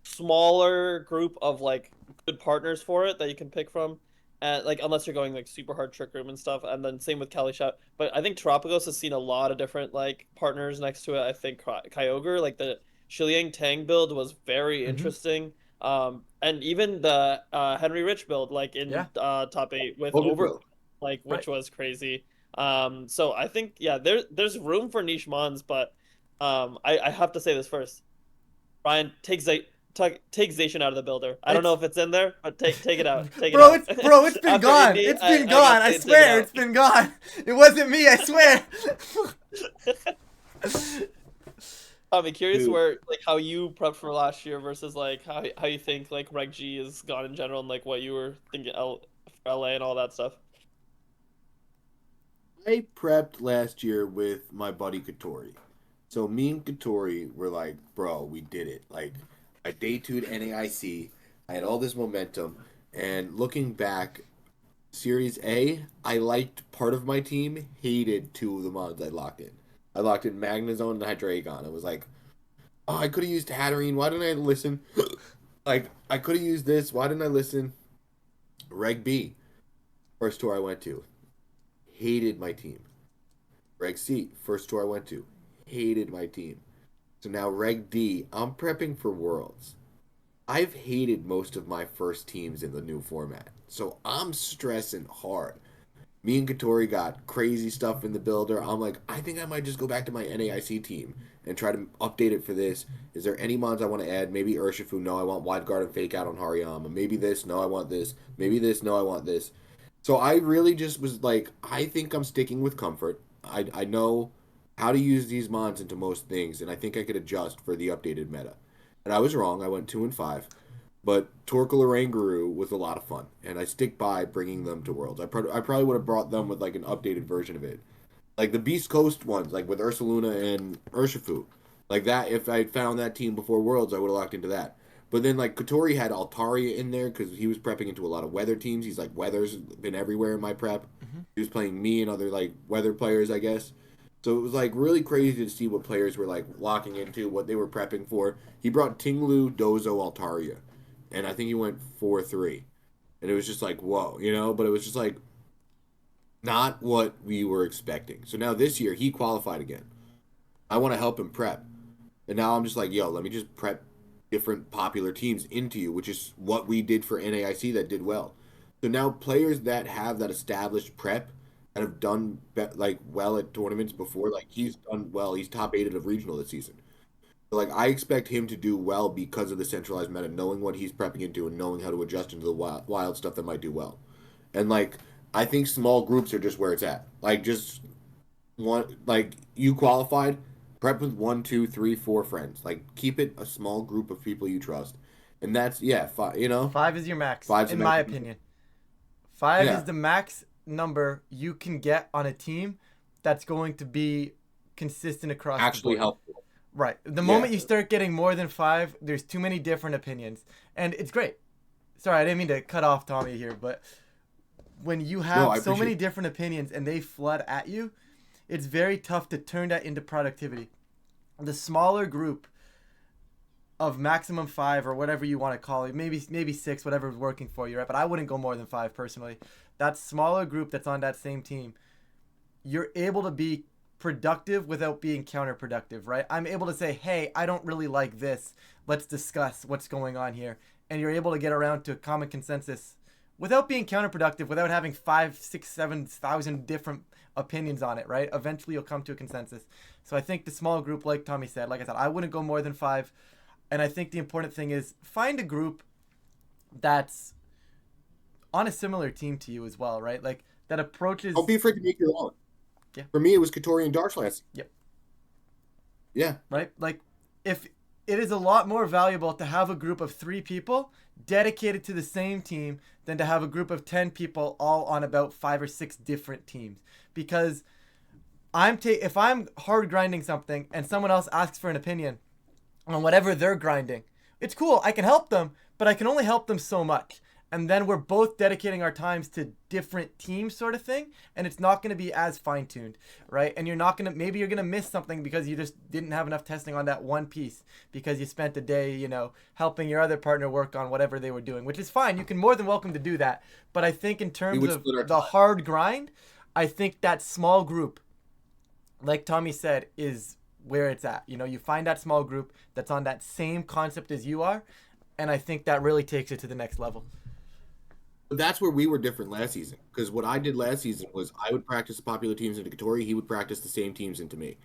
smaller group of like good partners for it that you can pick from, and like unless you're going like super hard Trick Room and stuff. And then same with Kali Shot. But I think Tropicos has seen a lot of different like partners next to it. I think Kyogre, like the Shiliang Tang build was very interesting. And even the Henry Rich build, like in top 8 with over like which was crazy. So I think there's room for niche mons, but I have to say this first. Ryan, take Zacian out of the builder. I don't know if it's in there, but take it out. Take it out. It's been gone. It's been gone. I swear it's been gone. It wasn't me, I swear. I'm curious where like how you prepped for last year versus like how you think like Reg G has gone in general and like what you were thinking for LA and all that stuff. I prepped last year with my buddy Katori. So me and Katori were like, bro, we did it. Like, I day 2'd NAIC. I had all this momentum. And looking back, Series A, I liked part of my team, hated 2 of the mods I locked in. I locked in Magnezone and Hydreigon. It was like, oh, I could have used Hatterene. Why didn't I listen? Like, I could have used this. Why didn't I listen? Reg B, first tour I went to. Hated my team. Reg C, first tour I went to. Hated my team. So now Reg D, I'm prepping for Worlds. I've hated most of my first teams in the new format. So I'm stressing hard. Me and Katori got crazy stuff in the builder. I'm like, I think I might just go back to my NAIC team and try to update it for this. Is there any mods I want to add? Maybe Urshifu, no, I want Wide Guard and Fake Out on Hariyama. Maybe this, no, I want this. Maybe this, no, I want this. So I really just was like, I think I'm sticking with comfort. I know how to use these mods into most things, and I think I could adjust for the updated meta. And I was wrong. I went 2-5. But Torkoal Oranguru was a lot of fun, and I stick by bringing them to Worlds. I probably would have brought them with like an updated version of it. Like the Beast Coast ones, like with Ursaluna and Urshifu. Like that, if I found that team before Worlds, I would have locked into that. But then, like, Katori had Altaria in there because he was prepping into a lot of weather teams. He's, like, weather's been everywhere in my prep. He was playing me and other, like, weather players, I guess. So it was, like, really crazy to see what players were, like, locking into, what they were prepping for. He brought Tinglu, Dozo, Altaria. And I think he went 4-3. And it was just like, whoa, you know? But it was just, like, not what we were expecting. So now this year, he qualified again. I want to help him prep. And now I'm just like, yo, let me just prep different popular teams into you, which is what we did for NAIC that did well. So now players that have that established prep and have done like well at tournaments before, like he's done well. He's top 8 of regional this season. So like I expect him to do well because of the centralized meta, knowing what he's prepping into and knowing how to adjust into the wild stuff that might do well. And like I think small groups are just where it's at. Like just one, like you qualified. Prep with 1, 2, 3, 4 friends. Like, keep it a small group of people you trust. And that's, 5, you know? 5 is your max, in my opinion. 5 is the max number you can get on a team that's going to be consistent across actually the board. helpful. Right. The Yeah. moment you start getting more than 5, there's too many different opinions, and it's great. Sorry, I didn't mean to cut off Tommy here, but when you No, have I so many appreciate. different opinions and they flood at you, it's very tough to turn that into productivity. The smaller group of maximum 5 or whatever you want to call it, maybe 6, whatever's working for you, right? But I wouldn't go more than 5 personally. That smaller group that's on that same team, you're able to be productive without being counterproductive, right? I'm able to say, hey, I don't really like this. Let's discuss what's going on here. And you're able to get around to a common consensus without being counterproductive, without having 5, 6, 7,000 different opinions on it, right? Eventually you'll come to a consensus. So I think the small group, like Tommy said, like I said, I wouldn't go more than 5. And I think the important thing is find a group that's on a similar team to you as well, right? Like that approaches. Don't be afraid to make your own. Yeah. For me, it was Katori and Darsh last. Yep. Yeah. Right? Like, if it is a lot more valuable to have a group of 3 people dedicated to the same team than to have a group of 10 people all on about 5 or 6 different teams. Because if I'm hard grinding something and someone else asks for an opinion on whatever they're grinding, it's cool. I can help them, but I can only help them so much. And then we're both dedicating our times to different teams, sort of thing, and it's not going to be as fine-tuned, right? And maybe you're going to miss something because you just didn't have enough testing on that one piece because you spent a day, helping your other partner work on whatever they were doing, which is fine. You can more than welcome to do that. But I think in terms of the hard grind, I think that small group, like Tommy said, is where it's at. You find that small group that's on that same concept as you are, and I think that really takes it to the next level. But that's where we were different last season. Because what I did last season was I would practice the popular teams into Katori, he would practice the same teams into me.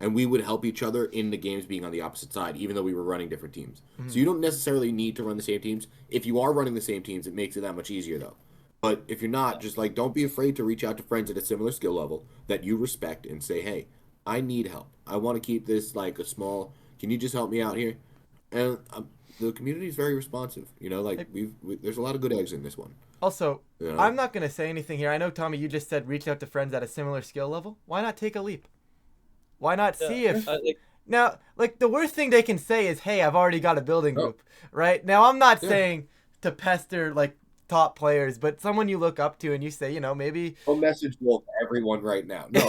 And we would help each other in the games being on the opposite side, even though we were running different teams. Mm-hmm. So you don't necessarily need to run the same teams. If you are running the same teams, it makes it that much easier, though. But if you're not, just don't be afraid to reach out to friends at a similar skill level that you respect and say, hey, I need help. I want to keep this a small, can you just help me out here? And the community is very responsive. There's a lot of good eggs in this one. Also, I'm not going to say anything here. I know, Tommy, you just said reach out to friends at a similar skill level. Why not take a leap? Why not see if... Now, the worst thing they can say is, hey, I've already got a building group, right? Now, I'm not saying to pester, top players, but someone you look up to and you say, maybe... I'll message Wolf everyone right now. No,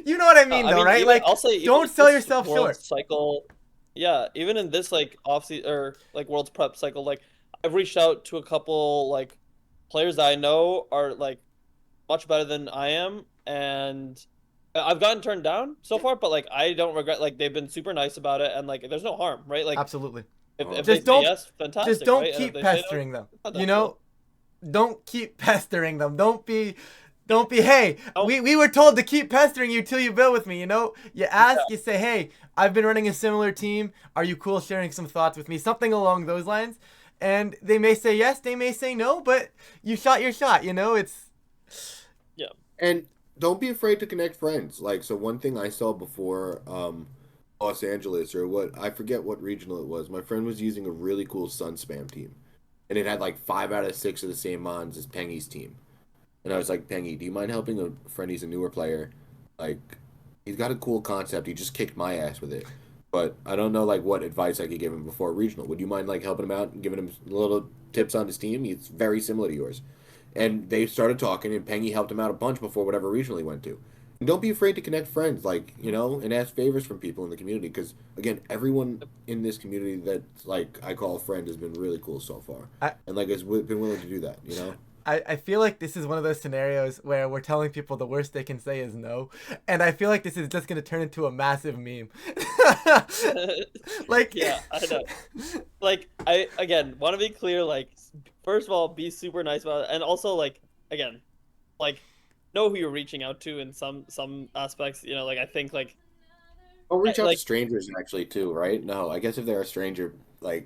you know what I mean, though, right? I'll say, don't sell yourself short. Cycle, yeah, even in this, off-season, or, World's Prep cycle, I've reached out to a couple players that I know are much better than I am, and I've gotten turned down so far, but I don't regret. They've been super nice about it, and there's no harm, right? Absolutely. If they say yes, fantastic. Just don't right? keep pestering them. Don't keep pestering them. Don't be. Hey, we were told to keep pestering you till you build with me. You ask, you say, hey, I've been running a similar team. Are you cool sharing some thoughts with me? Something along those lines. And they may say yes, they may say no, but you shot your shot, it's... Yeah. And don't be afraid to connect friends. So one thing I saw before Los Angeles, or I forget what regional it was, my friend was using a really cool Sun Spam team. And it had 5 out of 6 of the same mons as Pengy's team. And I was like, Pengy, do you mind helping a friend? He's a newer player. He's got a cool concept. He just kicked my ass with it. But I don't know what advice I could give him before regional. Would you mind helping him out and giving him little tips on his team? He's very similar to yours. And they started talking, and Pengy helped him out a bunch before whatever regional he went to. And don't be afraid to connect friends, and ask favors from people in the community. Because again, everyone in this community that I call a friend has been really cool so far, and has been willing to do that. I feel like this is one of those scenarios where we're telling people the worst they can say is no, and I feel like this is just going to turn into a massive meme. Yeah, I know. I again want to be clear. First of all, be super nice about it, and also again, know who you're reaching out to in some aspects. I think I'll reach out to strangers actually too, right? No, I guess if they're a stranger,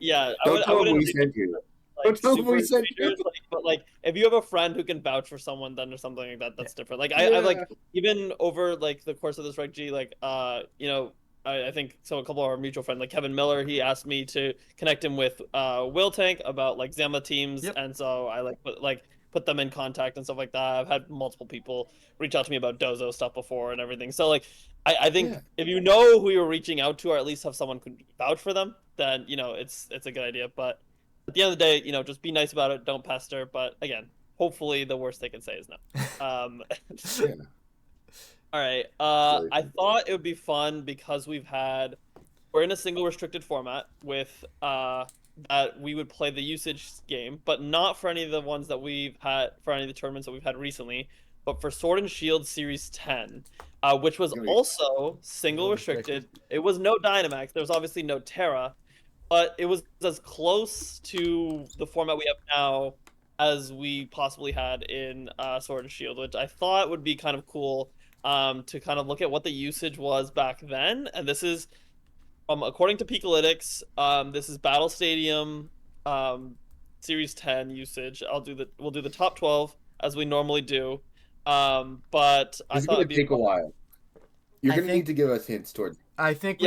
yeah, don't tell them we sent you. But if you have a friend who can vouch for someone then or something like that, that's different. I've even over the course of this Reg G, I think so. A couple of our mutual friends, Kevin Miller, he asked me to connect him with Will Tank about Zama teams, yep. And so I put them in contact and stuff like that. I've had multiple people reach out to me about Dozo stuff before and everything. So like, I think if you know who you're reaching out to, or at least have someone who can vouch for them, then it's a good idea. But at the end of the day, just be nice about it. Don't pester. But again, hopefully the worst they can say is no. Yeah. All right. I thought it would be fun because we're in a single restricted format with that we would play the usage game, but not for any of the ones that we've had for any of the tournaments that we've had recently, but for Sword and Shield Series 10, which was also single restricted. It was no Dynamax. There was obviously no Terra, but it was as close to the format we have now as we possibly had in Sword and Shield, which I thought would be kind of cool to kind of look at what the usage was back then. And this is according to Pikalytics, this is Battle Stadium Series 10 usage. We'll do the top 12 as we normally do. But I thought it'd take a while. You're gonna need to give us hints towards. I think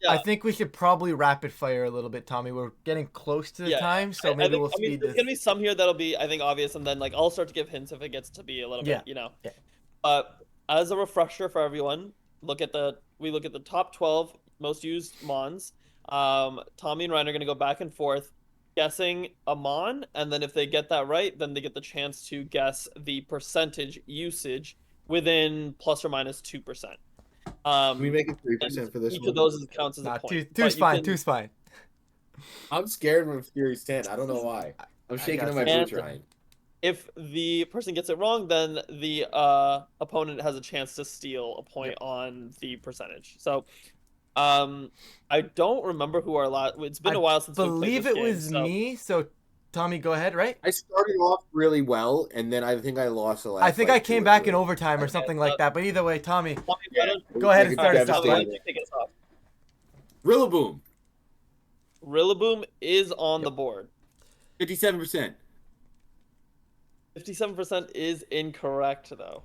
I think we should probably rapid fire a little bit, Tommy. We're getting close to the time, so maybe we'll speed this. There's gonna be some here that'll be, I think, obvious, and then like I'll start to give hints if it gets to be a little bit, Yeah. As a refresher for everyone, we look at the top 12 most used Mons. Tommy and Ryan are gonna go back and forth guessing a Mon, and then if they get that right, then they get the chance to guess the percentage usage within plus or minus 2%. Can we make it 3% for this each one? of those counts as a point. Two's fine. Two's fine. I'm scared of Series 10. I don't know why. I'm shaking in my boots, Ryan. If the person gets it wrong, then the opponent has a chance to steal a point on the percentage. So, I don't remember who our last. It's been a while since we played this game. I believe it was me. So, Tommy, go ahead. Right? I started off really well, and then I think I lost the last. I think I came back in overtime or something like that. But either way, Tommy, go ahead and start us off. Rillaboom. Rillaboom is on the board. 57%. 57% is incorrect, though.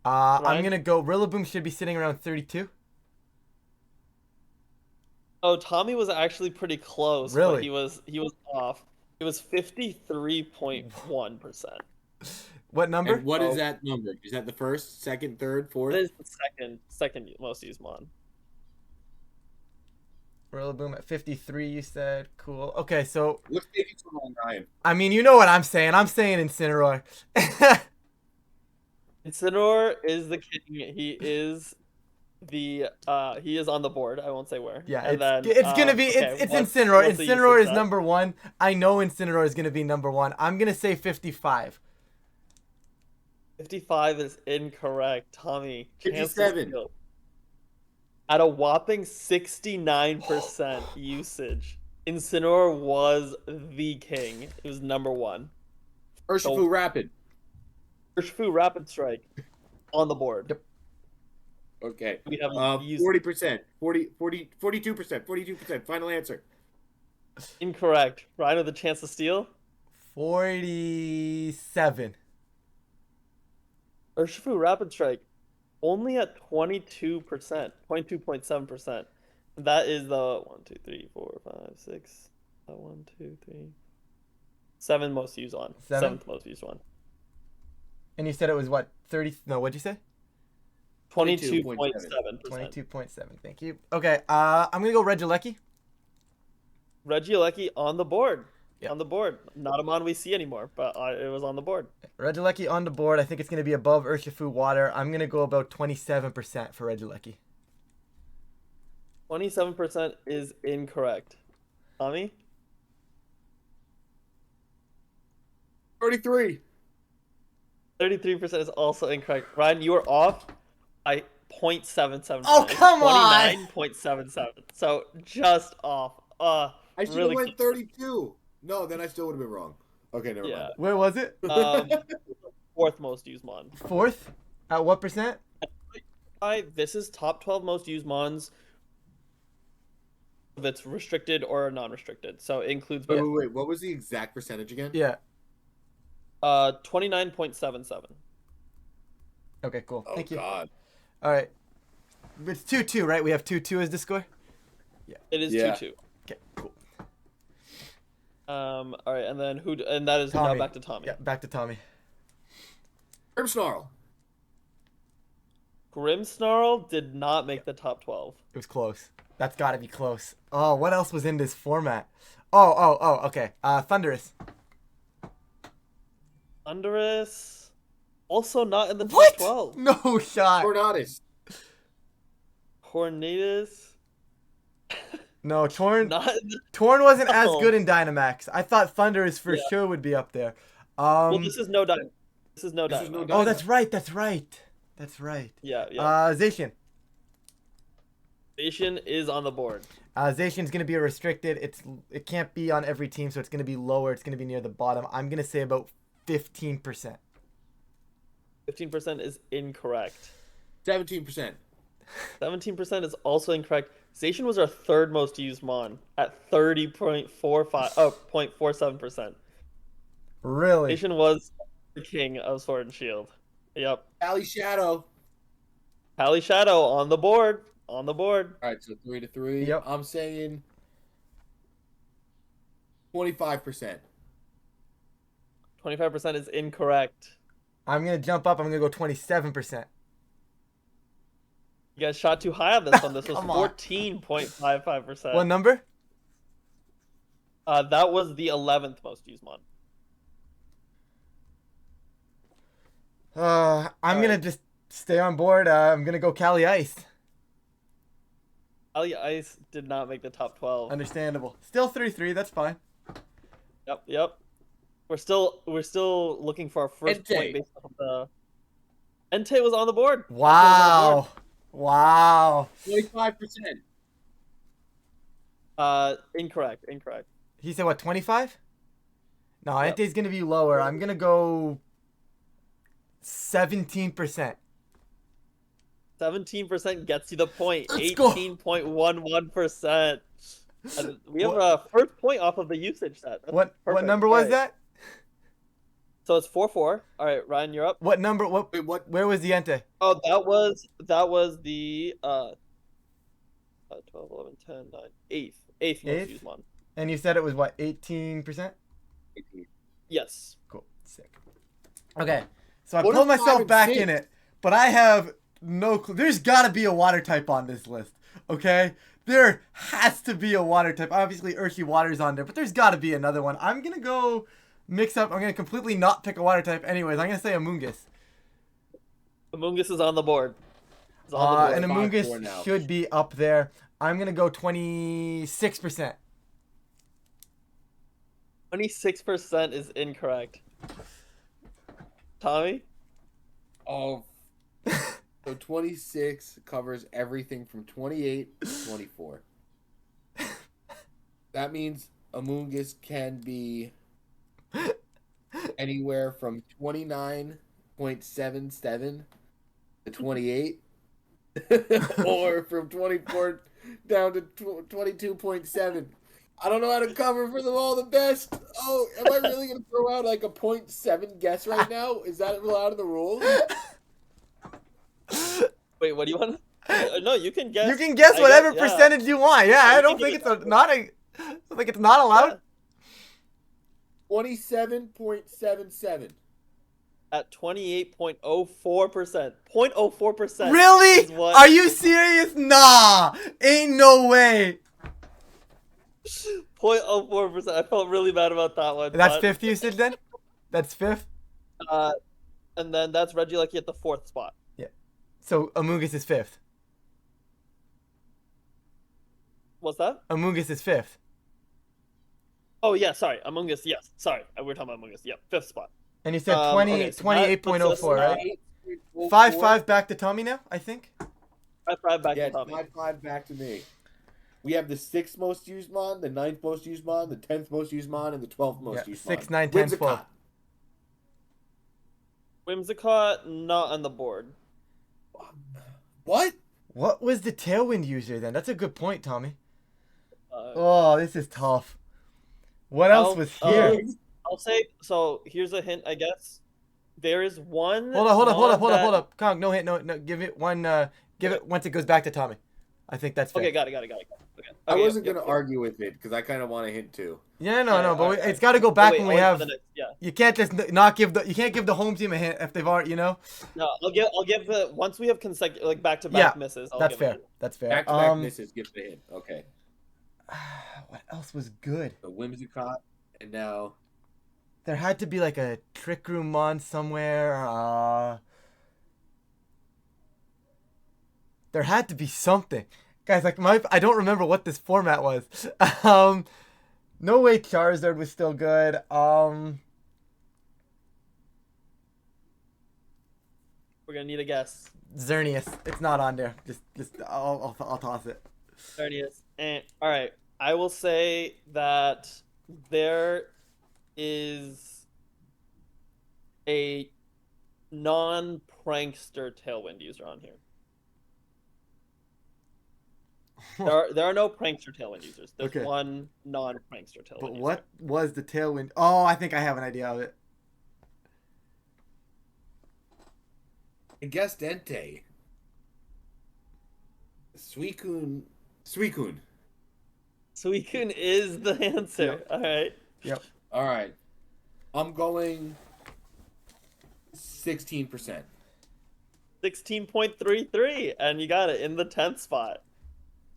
I'm gonna go. Rillaboom should be sitting around 32. Oh, Tommy was actually pretty close. Really? But he was off. It was 53.1%. What number? And what is that number? Is that the first, second, third, fourth? That is the second most used Mon. Rillaboom at 53, you said. Cool. Okay, so... What's taking so long, Ryan? I mean, you know what I'm saying. I'm saying Incineroar. Incineroar is the king. He is on the board. I won't say where. Yeah, and it's gonna be it's Incineroar. Incineroar is number 1. I know Incineroar is gonna be number 1. I'm gonna say 55. 55 is incorrect, Tommy. 57. At a whopping 69% usage, Incineroar was the king. It was number 1. Urshifu Rapid. Urshifu Rapid Strike on the board. Yep. Okay. We have 40%. 42%. Final answer. Incorrect. Ryan with a chance to steal. 47. Urshifu Rapid Strike only at 22%, 22.7%. That is the 1, 2, 3, 4, 5, 6, 1, 2, 3, 7 most used one. Seventh most used one. And you said it was what? 30? No, what'd you say? 22.7%. 22.7. Thank you. Okay, I'm gonna go Regieleki. Regieleki on the board. Yep. On the board. Not a Mon we see anymore, but it was on the board. Regieleki on the board. I think it's gonna be above Urshifu Water. I'm gonna go about 27% for Regieleki. 27% is incorrect. Tommy? 33. 33% is also incorrect. Ryan, you are off by 0.77%. Oh, come on! 29.77. So just off. I should really have went 32. No, then I still would have been wrong. Okay, never mind. Where was it? Fourth most used Mon. Fourth? At what percent? This is top 12 most used Mons. That's restricted or non-restricted. So it includes both. Wait. What was the exact percentage again? Yeah. 29.77. Okay, cool. Thank you. God. All right. It's 2-2, right? We have 2-2 as the score? Yeah. It is 2-2. Okay, cool. All right, and then and that is now Tommy. back to Tommy. Yeah, back to Tommy. Grimmsnarl. Grimmsnarl did not make the top 12. It was close. That's got to be close. Oh, what else was in this format? Okay. Thunderous. Thunderous, also not in the top What? 12. No shot. Tornadus. Hornatus, No, Torn not in the... wasn't as No. good in Dynamax. I thought Thunderous for Yeah. sure would be up there. Well, this is no Dynamax. This is no This is no Dynamax. Dynamax. Oh, that's right. That's right. That's right. Yeah. Zacian. Station is on the board. Zacian's gonna be a restricted. It can't be on every team, so it's gonna be lower. It's gonna be near the bottom. I'm gonna say about 15%. 15% is incorrect. 17%. 17% is also incorrect. Zacian was our third most used mon at 0.47%. Really? Zacian was the king of Sword and Shield. Yep. Valley Shadow. Pally Shadow on the board. On the board. All right, so 3-3. Yep. I'm saying 25%. 25% is incorrect. I'm gonna jump up. I'm gonna go 27%. You guys shot too high on this one. This was Come on. 14.55%. What number? That was the 11th most used mon. I'm gonna Alright. just stay on board. I'm gonna go Cali Ice. Ali Ice did not make the top 12. Understandable. Still 3-3. That's fine. Yep. We're still looking for our first Entei. point based on the. Entei was on the board. Wow. Wow. 25%. Incorrect. He said what? 25? No, Yep. Entei's gonna be lower. I'm gonna go 17%. 17% gets you the point. Let's go. 18.11%. We have a first point off of the usage set. That's What perfect. number was Alright. that? So it's 4-4. All right, Ryan, you're up. What number? What? Wait, what? Where was the Entei? Oh, that was the 12, 11, 10, 9, 8th most Eighth? used one. And you said it was what? 18%? Yes. Cool. Sick. Okay. So I What pulled if 5 myself and back 6? in it, but I have no clue. There's got to be a water type on this list. Okay? There has to be a water type. Obviously, Urshi Water's on there, but there's got to be another one. I'm going to go mix up. I'm going to completely not pick a water type anyways. I'm going to say Amoonguss. Amoonguss is on the board. Is on the board. And 5-4 Amoonguss now. should be up there. I'm going to go 26%. 26% is incorrect. Tommy? Oh. So 26 covers everything from 28 to 24. That means Amoonguss can be anywhere from 29.77 to 28. Or from 24 down to 22.7. I don't know how to cover for them all the best. Oh, am I really going to throw out like a 0.7 guess right now? Is that allowed in the rules? Wait, what do you want? No, you can guess. You can guess I whatever guess, yeah. percentage you want. Yeah, I You don't can think do it's not a. I don't think it's not allowed. 27.77. At 28.04%. 0.04%. Really? is what- Are you serious? Nah, ain't no way. 0.04%. I felt really bad about that one. That's but, fifth usage then. That's fifth. And then that's Regieleki at the 4th spot. So Amoonguss is fifth. What's that? Amoonguss is fifth. Oh, yeah, sorry. Among Us, yes. Sorry. We were talking about Among Us. Yep, 5th spot. And you said Okay, so that puts us 28.04, at right? 5-5 back to Tommy now, I think. 5-5 back Yeah, to Tommy. 5-5 back to me. We have the 6th most used mon, the 9th most used mon, the 10th most used mon, and the 12th most used mon. 6, 9, 10, Whimsicott. 12. Whimsicott, not on the board. What? What was the Tailwind user then? That's a good point, Tommy. Uh, Oh, this is tough. What else was here? I'll say, so here's a hint, I guess. There is one. Hold up. mon that- Kong, no hint, no. Give it one. Give it once it goes back to Tommy. I think that's fair. Okay, got it. Okay. I Okay, wasn't yep, gonna yep. argue with it because I kind of want to hint too. Yeah, no, Alright, but alright, it's got to go back wait, when we I'll wait have. for the next, yeah. You can't just not give the. You can't give the home team a hint if they've already. You know. No, I'll give the once we have consecutive like back to Yeah, back misses. I'll that's give it. fair. That's fair. Back-to-back misses gives the hint. Okay. What else was good? The Whimsicott, and now There had to be like a Trick Room Mon somewhere. There had to be something. Guys, like I don't remember what this format was. No way Charizard was still good. We're gonna need a guess. Xerneas. It's not on there. I'll toss it. There it is. And all right, I will say that there is a non-prankster Tailwind user on here. There are no prankster Tailwind users. There's Okay. one non-prankster Tailwind But user. what was the Tailwind? Oh, I think I have an idea of it. I guess Dente. Suicune. Suicune is the answer. Yep. All right. Yep. All right. I'm going 16%. 16.33, and you got it in the 10th spot.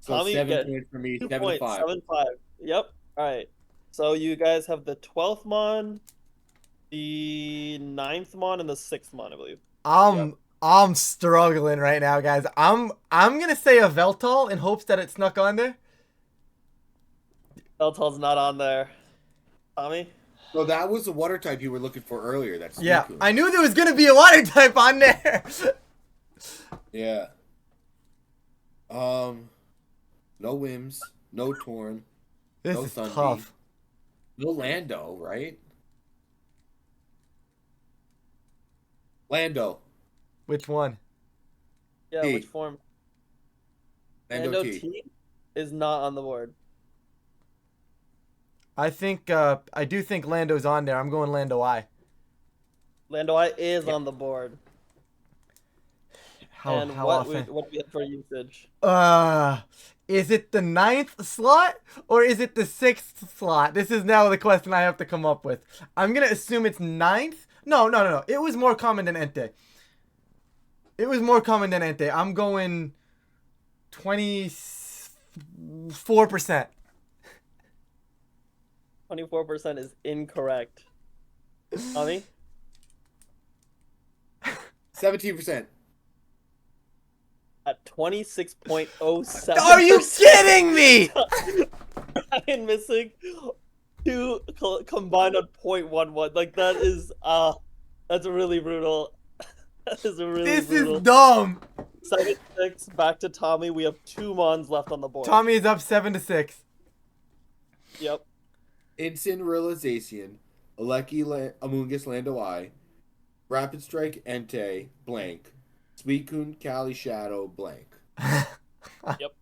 So Tommy, 7 get points for me, 2 7 to points, 5. 7-5. Yep. All right. So you guys have the 12th Mon, the 9th Mon, and the 6th Mon, I believe. I'm struggling right now, guys. I'm gonna say a Veltal in hopes that it snuck on there. Beltal's not on there. Tommy? So that was the water type you were looking for earlier. That's Yeah, Suicune. I knew there was gonna be a water type on there. Yeah. No Wims, no Torn, This no is Sunbeam, tough. no Lando, right? Lando. Which one? Yeah, T. which form? Lando T. T is not on the board. I do think Lando's on there. I'm going Lando I. Lando I is on the board. How what often? what do we have for usage? Is it the 9th slot or is it the 6th slot? This is now the question I have to come up with. I'm gonna assume it's 9th. No. It was more common than Entei. I'm going 24%. 24% is incorrect. Tommy? 17%. At 26.07. Are you kidding me? I'm missing 2 combined on 0.11. Like that's really brutal. That is really This brutal. is dumb. 7-6 back to Tommy. We have 2 Mons left on the board. Tommy is up 7-6. Yep. Incineroar Zacian, Aleki Amoonguss Lando I, Rapid Strike Entei, blank, Suicune Cali Shadow, blank. Yep.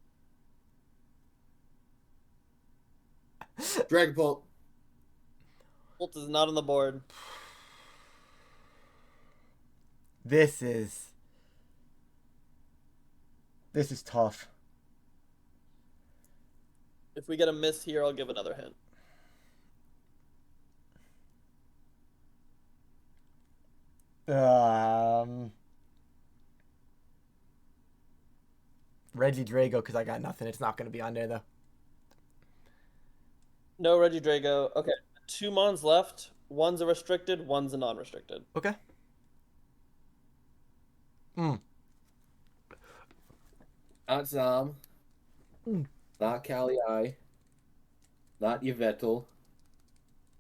Dragapult. Bolt is not on the board. This is tough. If we get a miss here, I'll give another hint. Reggie Drago, because I got nothing. It's not going to be on there, though. No Reggie Drago. Okay. 2 Mons left. One's a restricted, one's a non-restricted. Okay. Not Zom. Not Cali I. Not Yveltal.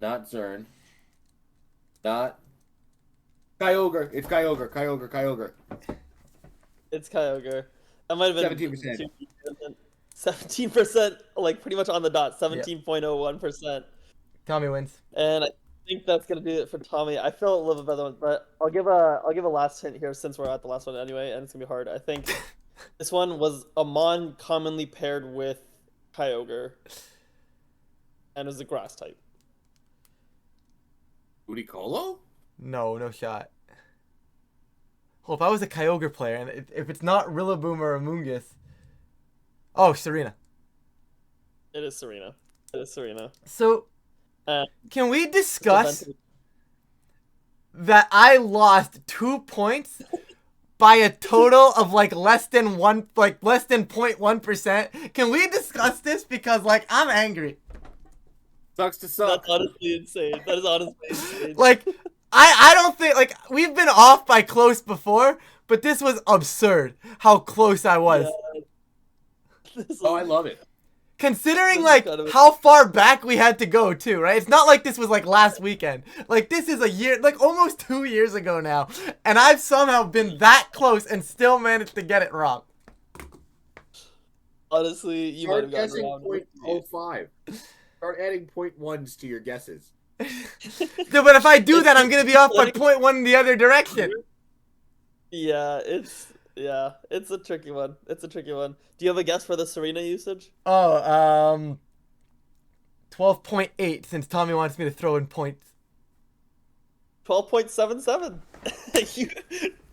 Not Zern. Not Kyogre. It's Kyogre. It's Kyogre. That might have been 17%. 17%, like pretty much on the dot. 17.01%. Tommy wins. And I think that's gonna be it for Tommy. I feel a little bit better, but I'll give a last hint here since we're at the last one anyway, and it's gonna be hard. I think this one was a Mon commonly paired with Kyogre, and it was a grass type. Ludicolo? No shot. Well, if I was a Kyogre player, and if it's not Rillaboom or Amoonguss, Oh, Serena. It is Serena. It is Serena. So, And can we it's discuss eventually that I lost 2 points by a total of like less than 0.1%? Can we discuss this? Because like I'm angry. Sucks to suck. that's honestly insane. That is honestly insane. Like I don't think like we've been off by close before, but this was absurd how close I was. Yeah, this Oh, I is, love it. Considering this is like kind of how far back we had to go too, right? It's not like this was like last weekend. Like this is a year, like almost 2 years ago now, and I've somehow been that close and still managed to get it wrong. honestly, you might Start have gotten guessing around. 0.05. Start adding 0.1s to your guesses. Yeah, but if I do that, I'm gonna be off by Like- 0.1 in the other direction. Yeah, it's a tricky one. It's a tricky one. Do you have a guess for the Serena usage? Oh, 12.8 since Tommy wants me to throw in points. 12.77.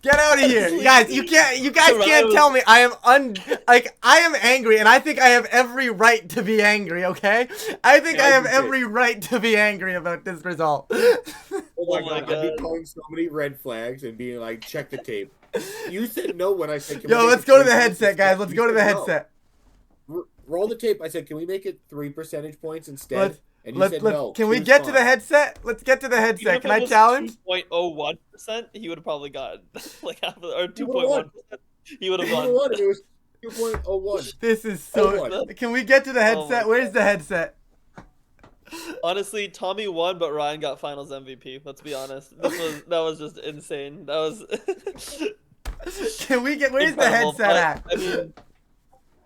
Get out of here, Honestly, guys! You guys Ryan can't was- tell me I am I am angry, and I think I have every right to be angry. Okay, I think Yeah, I have you did. every right to be angry about this result. Oh my my god, I'd be God. calling so many red flags and being like, check the tape. You said no when I said, can we Yo, make let's it go to the 3 headset, guys. Let's You go to the said no. headset. Roll the tape. I said, can we make it 3 percentage points instead? And you said no. Can we Choose get to the fine. headset? Let's get to the Even headset. if Can it I was challenge? 2.01%, he would have probably gotten like half of or He would've won. 2.1%. He would have You won. won, and it was 2.01. This is Oh so. my. Can we get to the Oh my headset? Where's the headset? Honestly, Tommy won, but Ryan got Finals MVP. Let's be honest. That was just insane. That was Can we get? Where's the incredible, headset but, at? I mean,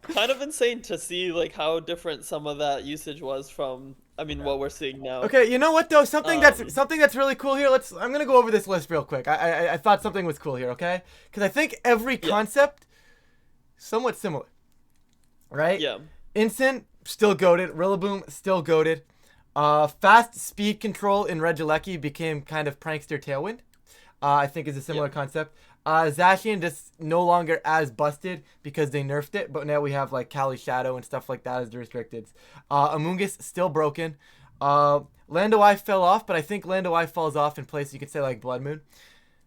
kind of insane to see like how different some of that usage was from. I mean, what we're seeing now. Okay, you know what though? Something Um, that's really cool here. I'm gonna go over this list real quick. I thought something was cool here. Okay, because I think every Yeah. concept somewhat similar, right? Yeah. Instant still goated. Rillaboom still goated. Fast speed control in Regieleki became kind of prankster tailwind. I think is a similar Yeah. concept. Zacian just no longer as busted because they nerfed it, but now we have like Kali Shadow and stuff like that as the restricteds. Amoonguss still broken. Lando Eye fell off, but I think Lando Eye falls off in place. You could say like Blood Moon,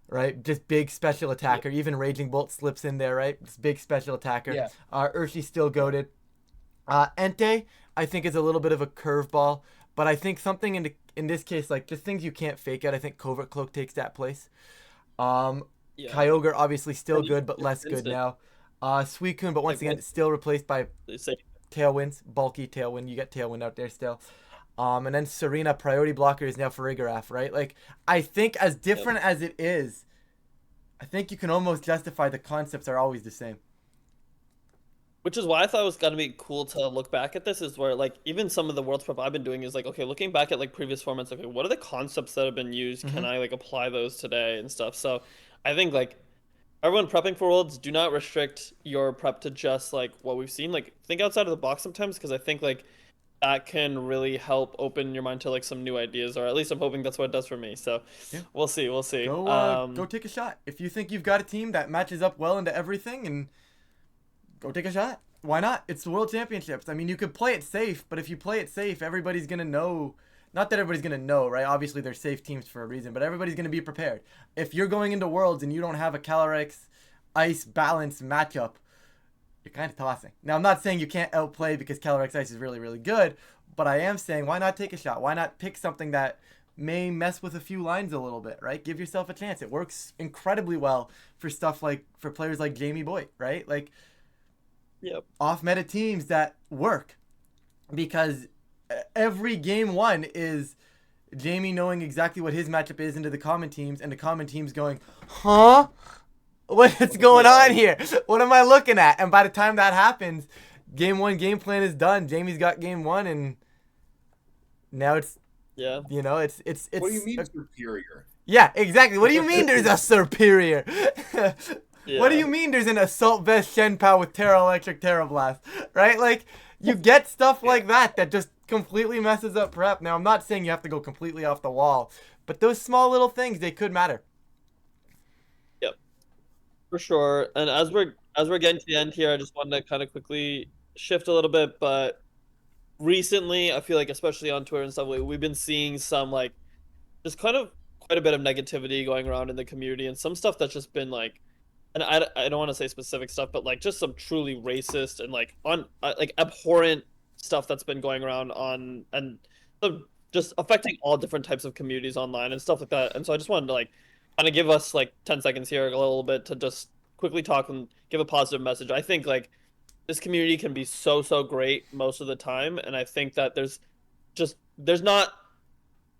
right? Just big special attacker. Even Raging Bolt slips in there, right? It's big special attacker. Yeah. Urshi's still goaded. Entei, I think, is a little bit of a curveball, but I think something in this case, like just things you can't fake out. I think Covert Cloak takes that place. Yeah. Kyogre obviously still And good, but less good instant. now. Suicune, but once Like, again, still replaced by They say Tailwinds, bulky Tailwind. You get Tailwind out there still. And then Serena, priority blocker is now for Farigiraf, right? Like, I think as different as it is, I think you can almost justify the concepts are always the same. Which is why I thought it was gonna be cool to look back at this, is where like even some of the Worlds prep I've been doing is like, okay, looking back at like previous formats, okay, what are the concepts that have been used? Can I like apply those today and stuff? So I think like everyone prepping for Worlds, do not restrict your prep to just like what we've seen. Like think outside of the box sometimes, because I think like that can really help open your mind to like some new ideas, or at least I'm hoping that's what it does for me. So Yeah. we'll see, we'll see. Go take a shot. If you think you've got a team that matches up well into everything, and go take a shot. Why not? It's the World Championships. I mean, you could play it safe, but if you play it safe, everybody's going to know. Not that everybody's going to know, right? Obviously, they're safe teams for a reason, but everybody's going to be prepared. If you're going into Worlds and you don't have a Calyrex Ice balance matchup, you're kind of tossing. Now, I'm not saying you can't outplay because Calyrex Ice is really, really good, but I am saying why not take a shot? Why not pick something that may mess with a few lines a little bit, right? Give yourself a chance. It works incredibly well for stuff like, for players like Jamie Boy, right? Like, Yep. off-meta teams that work, because every game one is Jamie knowing exactly what his matchup is into the common teams, and the common teams going, huh? What's going on here? What am I looking at? And by the time that happens, game one game plan is done. Jamie's got game one, and now it's, Yeah. you know, it's What do you mean superior? yeah, exactly. What do you mean there's a superior? What do Yeah. you mean there's an Assault Vest Shenpao with Terra Electric Terra Blast? Right? Like, you get stuff like that just completely messes up prep. Now, I'm not saying you have to go completely off the wall, but those small little things, they could matter. Yep. For sure. And as we're getting to the end here, I just wanted to kind of quickly shift a little bit, but recently I feel like, especially on Twitter and stuff, we've been seeing some like just kind of quite a bit of negativity going around in the community, and some stuff that's just been like, and I don't want to say specific stuff, but like just some truly racist and like like abhorrent stuff that's been going around on, and just affecting all different types of communities online and stuff like that. And so I just wanted to like kind of give us like 10 seconds here, a little bit, to just quickly talk and give a positive message. I think like this community can be so great most of the time, and I think that there's not,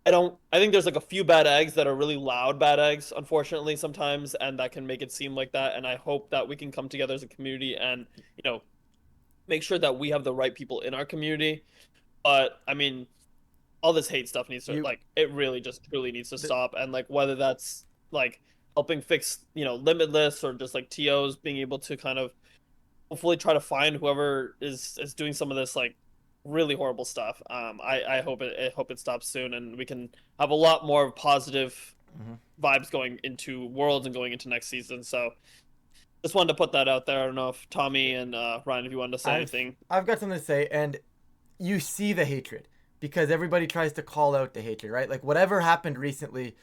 I think there's like a few bad eggs that are really loud bad eggs, unfortunately, sometimes, and that can make it seem like that. And I hope that we can come together as a community and, make sure that we have the right people in our community. But I mean, all this hate stuff needs to, You like, it really just truly needs to the, stop. And like whether that's like helping fix, limitless, or just like TOs being able to kind of hopefully try to find whoever is doing some of this like really horrible stuff. I hope it stops soon, and we can have a lot more positive Mhm. vibes going into Worlds and going into next season. So just wanted to put that out there. I don't know if Tommy and Ryan, if you wanted to say I've anything. I've got something to say, and you see the hatred because everybody tries to call out the hatred, right? Like whatever happened recently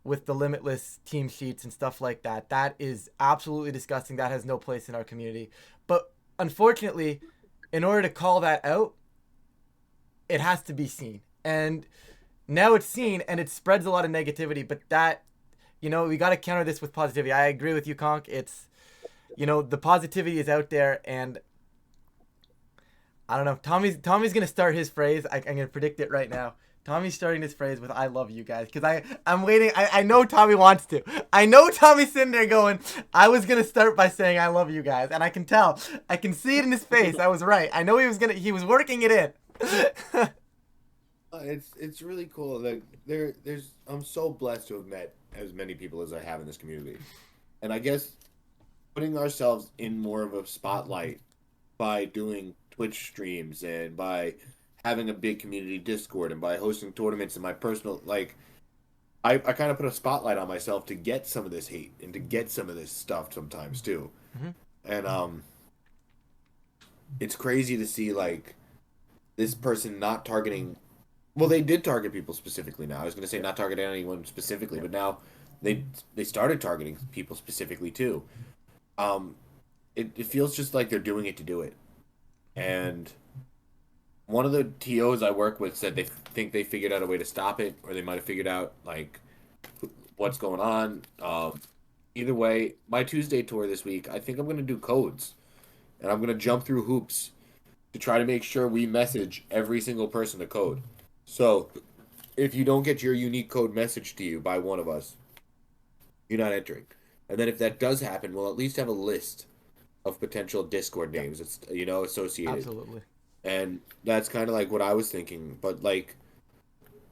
with the limitless team sheets and stuff like that, that is absolutely disgusting. That has no place in our community. But unfortunately, in order to call that out, it has to be seen. And now it's seen and it spreads a lot of negativity, but that, we got to counter this with positivity. I agree with you, Conk. It's, the positivity is out there, and I don't know. Tommy's gonna start his phrase. I'm gonna predict it right now. Tommy's starting his phrase with "I love you guys" because I'm waiting. I know Tommy wants to. I know Tommy's sitting there going, "I was gonna start by saying I love you guys," and I can tell. I can see it in his face. I was right. I know he was gonna. He was working it in. It's really cool. Like there's I'm so blessed to have met as many people as I have in this community, and I guess putting ourselves in more of a spotlight by doing Twitch streams and by having a big community Discord and by hosting tournaments in my personal I kind of put a spotlight on myself to get some of this hate and to get some of this stuff sometimes too. Mhm. And it's crazy to see like this person not targeting, well, they did target people specifically now. I was going to say not targeting anyone specifically, but now they started targeting people specifically too. It feels just like they're doing it to do it. And one of the TOs I work with said they think they figured out a way to stop it, or they might have figured out like what's going on. Either way, my Tuesday tour this week, I think I'm going to do codes, and I'm going to jump through hoops to try to make sure we message every single person a code. So if you don't get your unique code messaged to you by one of us, you're not entering. And then if that does happen, we'll at least have a list of potential Discord names that's associated. Absolutely. And that's kind of like what I was thinking, but like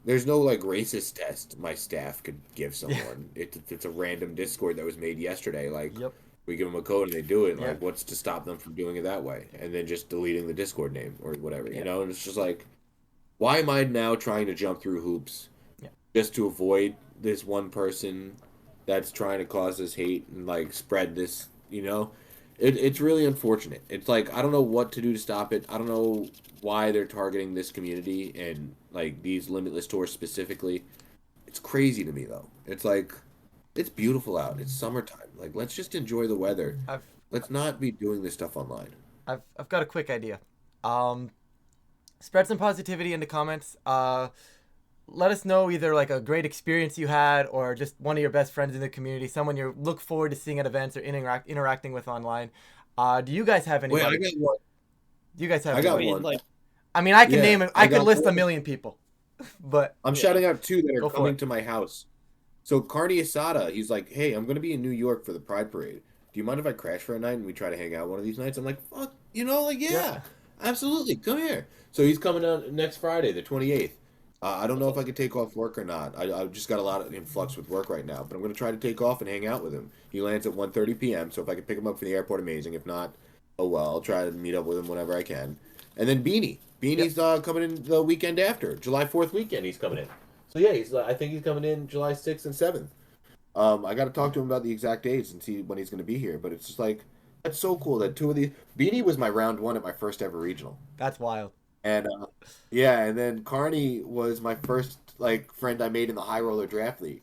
there's no like racist test my staff could give someone. It's a random Discord that was made yesterday. Like Yep. we give them a code and they do it. Yeah. Like what's to stop them from doing it that way? And then just deleting the Discord name or whatever, Yeah. And it's just like, why am I now trying to jump through hoops Yeah. just to avoid this one person that's trying to cause this hate and like spread this, It's really unfortunate. It's like I don't know what to do to stop it. I don't know why they're targeting this community and like these limitless tours specifically. It's crazy to me though. It's like it's beautiful out. It's summertime. Like let's just enjoy the weather. I've Let's not be doing this stuff online. I've got a quick idea. Spread some positivity in the comments. Let us know either like a great experience you had or just one of your best friends in the community, someone you look forward to seeing at events or interacting with online. Do you guys have Wait, anybody? I got one. Do you guys have I got anybody? one. Like, I mean, I can Yeah, name it. I I could got list one. 1,000,000 people, but I'm Yeah. shouting out two that Go are for coming it. to my house. So Cardi Asada, he's like, "Hey, I'm gonna be in New York for the Pride Parade. Do you mind if I crash for a night and we try to hang out one of these nights?" I'm like, "Fuck, yeah, absolutely, come here." So he's coming out next Friday, the 28th. I don't know if I can take off work or not. I've just got a lot of influx with work right now, but I'm gonna try to take off and hang out with him. He lands at 1:30 p.m. So if I can pick him up from the airport, amazing. If not, oh well. I'll try to meet up with him whenever I can. And then Beanie. Beanie's coming in the weekend after July 4th weekend. He's coming in. So yeah, I think he's coming in July 6th and 7th. I got to talk to him about the exact dates and see when he's going to be here. But it's just like That's so cool that two of these. Beanie was my round one at my first ever regional. That's wild. And yeah, and then Carney was my first like friend I made in the High Roller Draft League,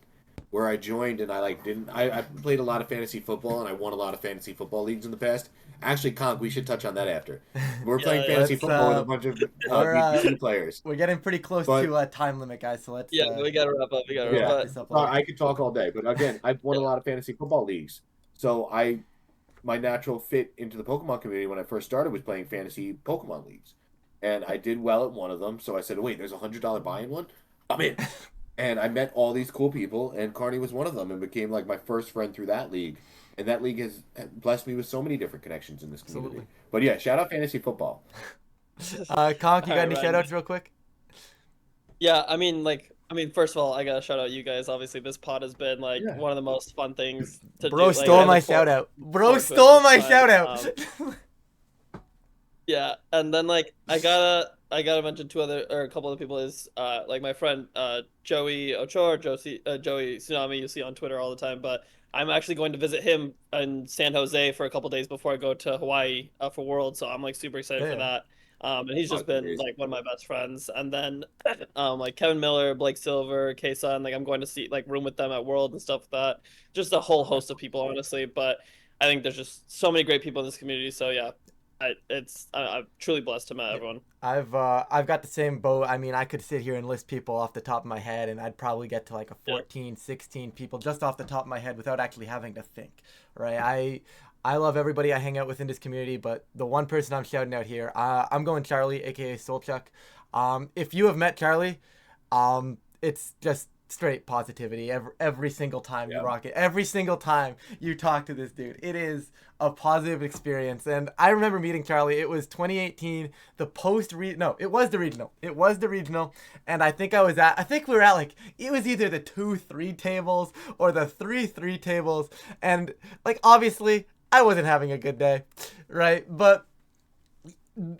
where I joined and I like didn't. I played a lot of fantasy football and I won a lot of fantasy football leagues in the past. Actually, Conk, we should touch on that after. We're playing fantasy let's, football with a bunch of BGC players. We're getting pretty close But to time limit, guys. So let's. Yeah, we gotta wrap up. We gotta yeah, wrap this up. I could talk all day, but again, I've won a lot of fantasy football leagues, so my natural fit into the Pokemon community when I first started was playing fantasy Pokemon leagues. And I did well at one of them, so I said, wait, there's a $100 buy-in one? I'm in. And I met all these cool people, and Carney was one of them, and became like my first friend through that league. And that league has blessed me with so many different connections in this community. Absolutely. But yeah, shout out fantasy football. Conk, you got any Ryan. shout outs real quick? Yeah, first of all, I gotta shout out you guys. Obviously, this pod has been like Yeah. one of the most fun things to Bro do. Like, stole I my look forward- shout out. Bro forward to it stole this my time. shout out. Yeah, and then like I gotta mention a couple other people is like my friend Joey Ochoa, Joey Tsunami you see on Twitter all the time, but I'm actually going to visit him in San Jose for a couple days before I go to Hawaii for World, so I'm like super excited for Yeah. that. And he's just That's been amazing. like one of my best friends. And then like Kevin Miller, Blake Silver, Kaysa, and like I'm going to see like room with them at World and stuff like that. Just a whole host of people, honestly. But I think there's just so many great people in this community. So yeah, I'm truly blessed to meet everyone. I've got the same boat. I mean, I could sit here and list people off the top of my head, and I'd probably get to like a 14, 16 people just off the top of my head without actually having to think, right? I love everybody I hang out with in this community, but the one person I'm shouting out here, I'm going Charlie, aka Solchuk. If you have met Charlie, it's just straight positivity every single time you rock it. Every single time you talk to this dude, it is a positive experience. And I remember meeting Charlie. It was 2018, the it was the regional. It was the regional, and I think we were at like, it was either the 2-3 tables or the 3-3 tables, and like obviously I wasn't having a good day, right? But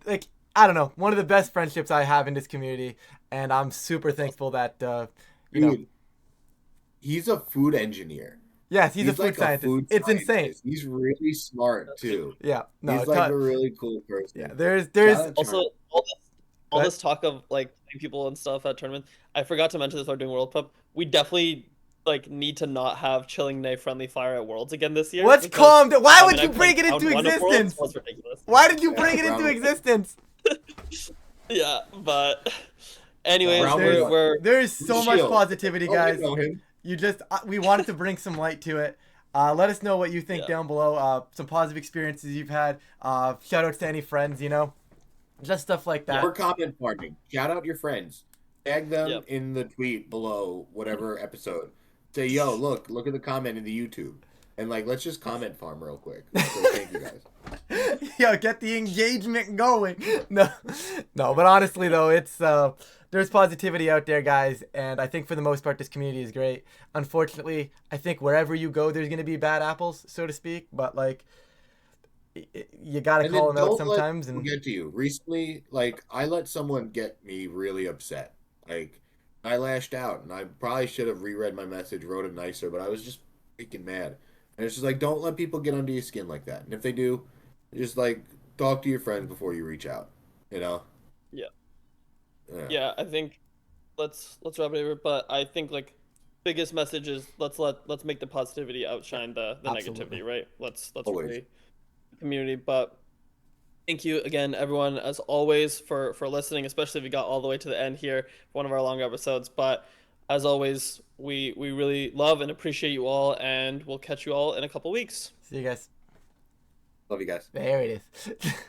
like, I don't know, one of the best friendships I have in this community, and I'm super thankful that Dude, he's a food engineer. yes, he's a food like scientist. food It's scientist. insane. He's really smart too. Yeah, no, He's like a really cool person. yeah. There's Shout out Also, all Go this talk of like people and stuff at tournament, I forgot to mention this while doing World Cup. We definitely like need to not have Chilling Neigh friendly fire at Worlds again this year. What's because, calm down? Why I would mean, you I bring played it into round one of Worlds, existence? was ridiculous. Why did you bring Yeah, it into Robert. existence? Yeah, but anyways, Robert. we're There's so much Shield. positivity, Oh, we guys. know him. You just we wanted to bring some light to it. Let us know what you think Yeah. down below. Some positive experiences you've had. Shout outs to any friends, just stuff like that. Or comment farming. Shout out your friends. Tag them Yep. in the tweet below whatever episode. Say, yo, look at the comment in the YouTube. And like, let's just comment farm real quick. So thank you guys. Yo, get the engagement going. No, but honestly though, it's there's positivity out there, guys, and I think for the most part this community is great. Unfortunately, I think wherever you go, there's gonna be bad apples, so to speak. But like, you gotta And call then them out don't let sometimes. people And get to you. Recently, like, I let someone get me really upset. Like, I lashed out, and I probably should have reread my message, wrote it nicer, but I was just freaking mad. And it's just like, don't let people get under your skin like that. And if they do, just like talk to your friends before you reach out. Yeah. yeah, I think let's wrap it over. But I think like biggest message is let's make the positivity outshine the Absolutely. negativity, right? Let's Always. really community. But thank you again, everyone, as always, for listening, especially if you got all the way to the end here for one of our longer episodes. But as always, we really love and appreciate you all, and we'll catch you all in a couple weeks. see you guys. Love you guys. There it is.